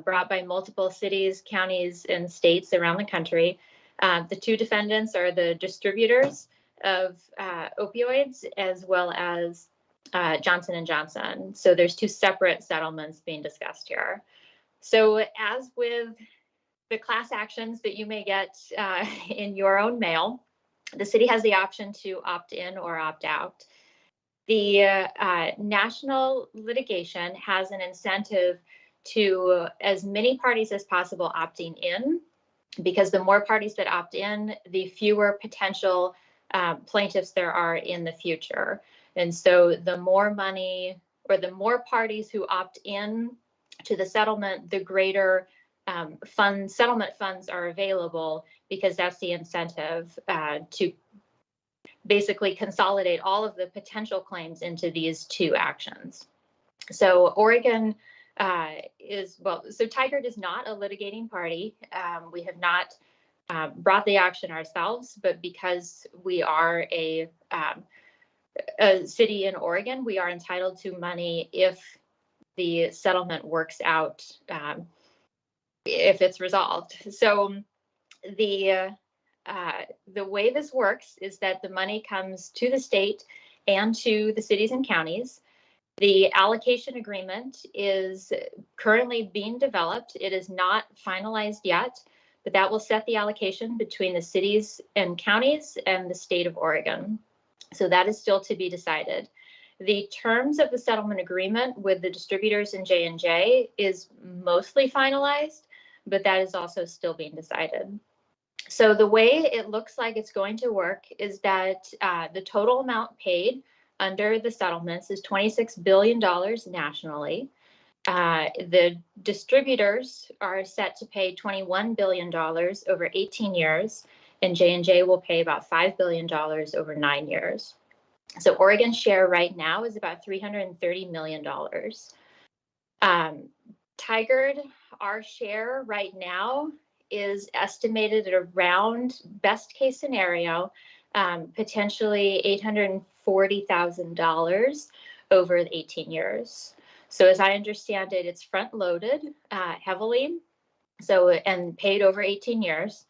brought by multiple cities, counties, and states around the country. The two defendants are the distributors of opioids as well as Johnson & Johnson. So there's two separate settlements being discussed here. So as with the class actions that you may get in your own mail, the city has the option to opt in or opt out. The national litigation has an incentive to as many parties as possible opting in, because the more parties that opt in, the fewer potential plaintiffs there are in the future. And so the more money or the more parties who opt in to the settlement, the greater settlement funds are available, because that's the incentive to basically consolidate all of the potential claims into these two actions. So Oregon so Tigard is not a litigating party. We have not brought the action ourselves, but because we are a city in Oregon, we are entitled to money if the settlement works out, if it's resolved. So the way this works is that the money comes to the state and to the cities and counties. The allocation agreement is currently being developed. It is not finalized yet, but that will set the allocation between the cities and counties and the state of Oregon. So that is still to be decided. The terms of the settlement agreement with the distributors and J&J is mostly finalized, but that is also still being decided. So the way it looks like it's going to work is that the total amount paid under the settlements is $26 billion nationally. The distributors are set to pay $21 billion over 18 years, and J&J will pay about $5 billion over 9 years. So Oregon's share right now is about $330 million. Tigard, our share right now is estimated at around, best case scenario, potentially $840,000 over the 18 years. So as I understand it, it's front loaded heavily, so and paid over 18 years.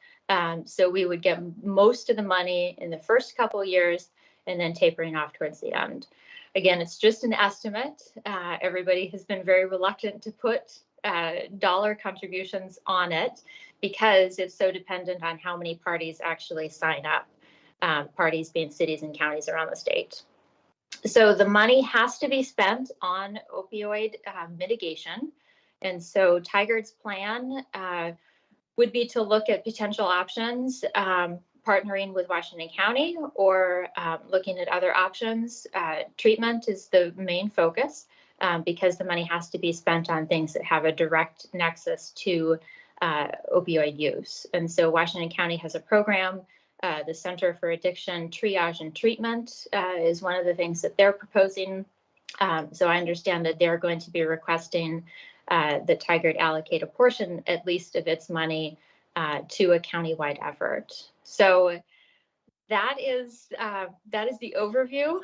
So we would get most of the money in the first couple of years and then tapering off towards the end. Again, it's just an estimate. Everybody has been very reluctant to put dollar contributions on it because it's so dependent on how many parties actually sign up, parties being cities and counties around the state. So the money has to be spent on opioid mitigation. And so Tigard's plan would be to look at potential options, partnering with Washington County or looking at other options. Treatment is the main focus because the money has to be spent on things that have a direct nexus to opioid use. And so Washington County has a program. The Center for Addiction Triage and Treatment is one of the things that they're proposing. So I understand that they're going to be requesting that Tigard allocate a portion, at least of its money, to a countywide effort. So that is the overview.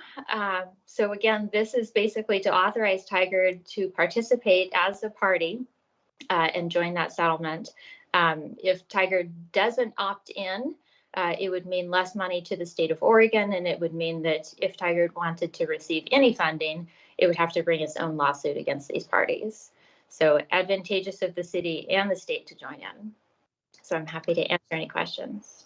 So again, this is basically to authorize Tigard to participate as a party and join that settlement. If Tigard doesn't opt in, it would mean less money to the state of Oregon, and it would mean that if Tigard wanted to receive any funding, it would have to bring its own lawsuit against these parties. So advantageous of the city and the state to join in. So I'm happy to answer any questions.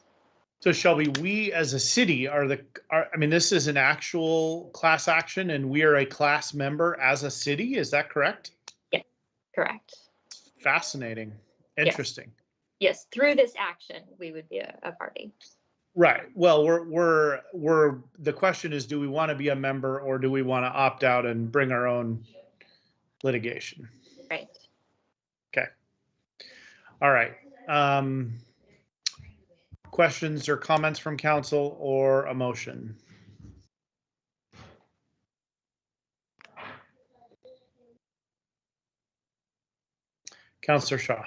So Shelby, we as a city are I mean, this is an actual class action and we are a class member as a city. Is that correct? Yes, correct. Fascinating. Interesting. Yes, through this action, we would be a party. Right. Well, the question is, do we want to be a member or do we want to opt out and bring our own litigation? Right. Okay. All right. Questions or comments from council or a motion? Councillor Shaw.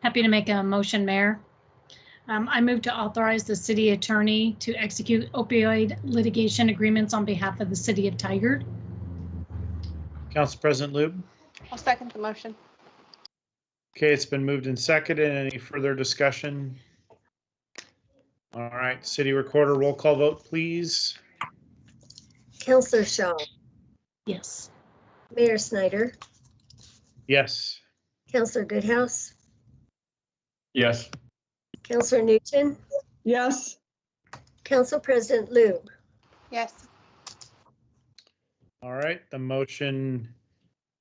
Happy to make a motion, Mayor. I move to authorize the city attorney to execute opioid litigation agreements on behalf of the city of Tigard. Council President Lube. I'll second the motion. Okay, it's been moved and seconded. Any further discussion? All right, city recorder, roll call vote, please. Counselor Shaw, Yes. Mayor Snyder, Yes. Counselor Goodhouse, Yes. Counselor Newton, Yes. Council President Lube. Yes. All right, the motion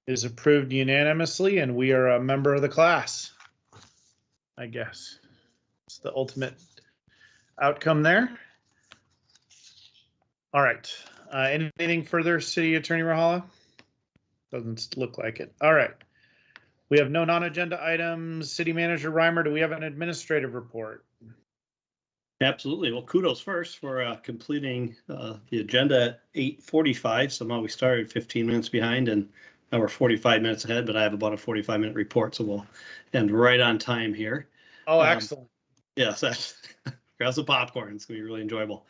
is approved unanimously and we are a member of the class, I guess. It's the ultimate outcome there. All right, anything further, City Attorney Rahala? Doesn't look like it. All right. We have no non-agenda items. City Manager Reimer, do we have an administrative report? Absolutely. Well, kudos first for completing the agenda at 8:45. Somehow we started 15 minutes behind and now we're 45 minutes ahead, but I have about a 45-minute report, so we'll end right on time here. Oh, excellent. Yes, grab some popcorn. It's going to be really enjoyable.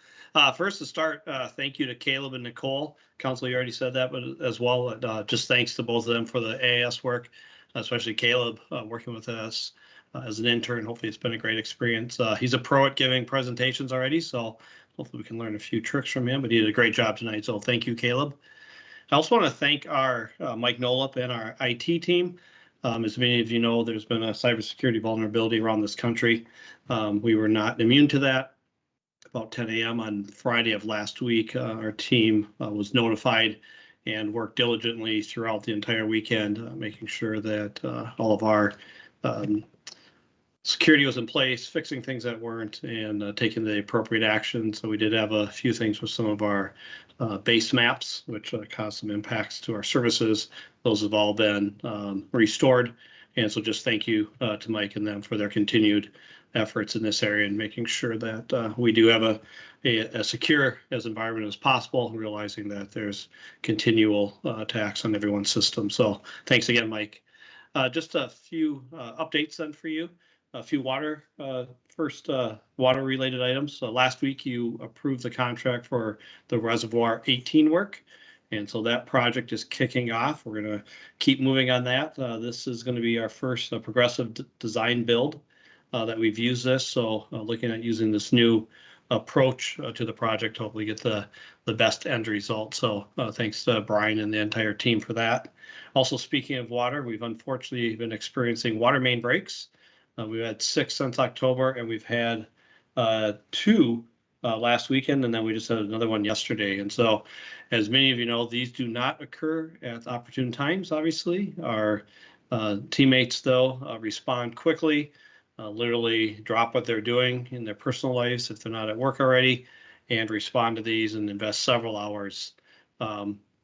First to start, thank you to Caleb and Nicole. Council, you already said that, but as well, just thanks to both of them for the AAS work, especially Caleb working with us as an intern. Hopefully it's been a great experience. He's a pro at giving presentations already, so hopefully we can learn a few tricks from him, but he did a great job tonight, so thank you, Caleb. I also want to thank our Mike Nolip and our IT team. As many of you know, there's been a cybersecurity vulnerability around this country. We were not immune to that. About 10 a.m. on Friday of last week, our team was notified and worked diligently throughout the entire weekend, making sure that all of our security was in place, fixing things that weren't, and taking the appropriate action. So we did have a few things with some of our base maps, which caused some impacts to our services. Those have all been restored. And so just thank you to Mike and them for their continued efforts in this area and making sure that we do have a secure as environment as possible, realizing that there's continual attacks on everyone's system. So thanks again, Mike. Just a few updates then for you. A few water related items. Last week you approved the contract for the Reservoir 18 work. And so that project is kicking off. We're going to keep moving on that. This is going to be our first progressive design build that we've used this. So looking at using this new approach to the project, hopefully get the best end result. So thanks to Brian and the entire team for that. Also, speaking of water, we've unfortunately been experiencing water main breaks. We've had 6 since October, and we've had 2 last weekend, and then we just had another one yesterday. And so, as many of you know, these do not occur at opportune times, obviously. Our teammates, though, respond quickly, literally drop what they're doing in their personal lives if they're not at work already, and respond to these and invest several hours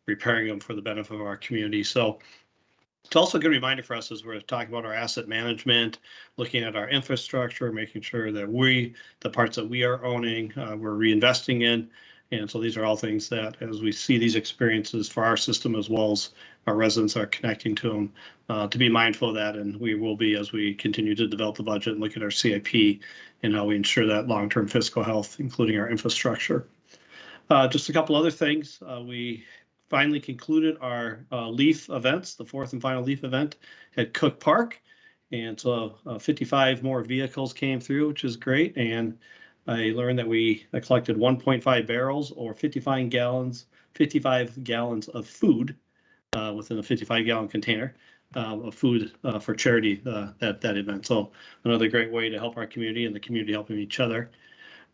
repairing them for the benefit of our community. So it's also a good reminder for us as we're talking about our asset management, looking at our infrastructure, making sure that the parts that we are owning, we're reinvesting in. And so these are all things that as we see these experiences for our system as well as our residents are connecting to them, to be mindful of that. And we will be as we continue to develop the budget and look at our CIP and how we ensure that long-term fiscal health, including our infrastructure. Just a couple other things. We finally concluded our LEAF events, the 4th and final LEAF event at Cook Park. And so 55 more vehicles came through, which is great. And I learned that we collected 1.5 barrels or 55 gallons of food within a 55-gallon container. of food for charity at that event. So another great way to help our community and the community helping each other.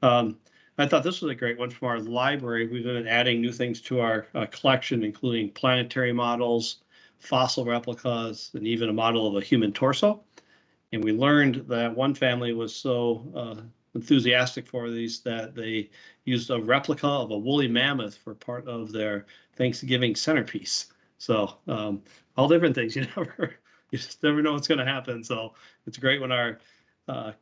I thought this was a great one from our library. We've been adding new things to our collection, including planetary models, fossil replicas, and even a model of a human torso. And we learned that one family was so enthusiastic for these that they used a replica of a woolly mammoth for part of their Thanksgiving centerpiece. So all different things. You just never know what's going to happen. So it's great when our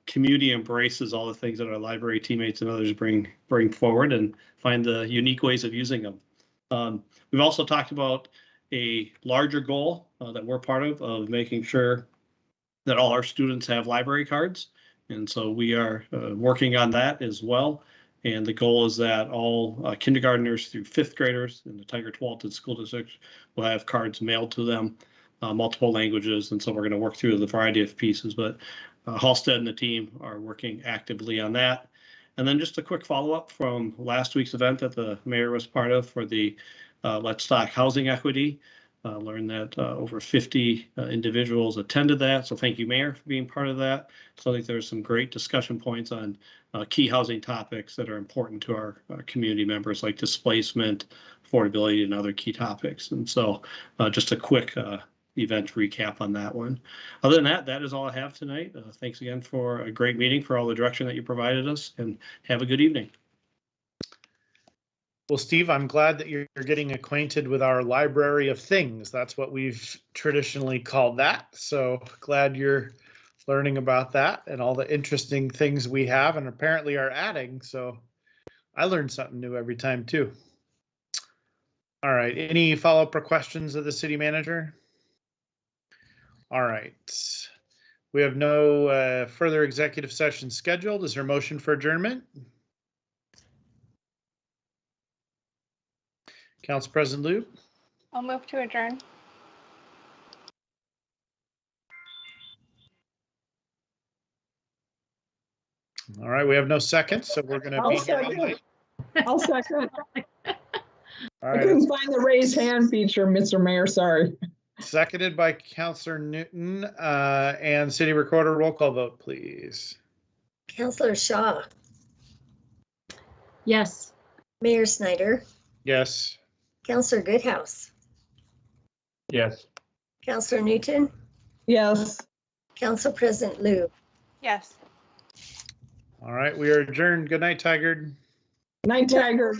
community embraces all the things that our library teammates and others bring forward and find the unique ways of using them. We've also talked about a larger goal that we're part of making sure that all our students have library cards. And so we are working on that as well. And the goal is that all kindergartners through 5th graders in the Tigard Walton School District will have cards mailed to them, multiple languages. And so we're going to work through the variety of pieces. But Halstead and the team are working actively on that. And then just a quick follow-up from last week's event that the mayor was part of for the Let's Talk Housing Equity. Learned that over 50 individuals attended that. So thank you, Mayor, for being part of that. So I think there's some great discussion points on key housing topics that are important to our community members, like displacement, affordability, and other key topics. And so just a quick event recap on that one. Other than that, that is all I have tonight. Thanks again for a great meeting, for all the direction that you provided us, and have a good evening. Well, Steve, I'm glad that you're getting acquainted with our library of things. That's what we've traditionally called that. So glad you're learning about that and all the interesting things we have and apparently are adding. So I learn something new every time too. All right, any follow-up or questions of the city manager? All right, we have no further executive session scheduled. Is there a motion for adjournment? Council President Loop. I'll move to adjourn. All right, we have no seconds, so we're going to be here. I'll second. All I right, couldn't find the raise hand feature, Mr. Mayor, sorry. seconded by Councilor Newton and City Recorder. Roll call vote, please. Councillor Shaw, Yes. Mayor Snyder, Yes. Councillor Goodhouse, Yes. Councillor Newton, Yes. Council President Liu. Yes. All right, we are adjourned. Good night, Tigard. Night, Tiger.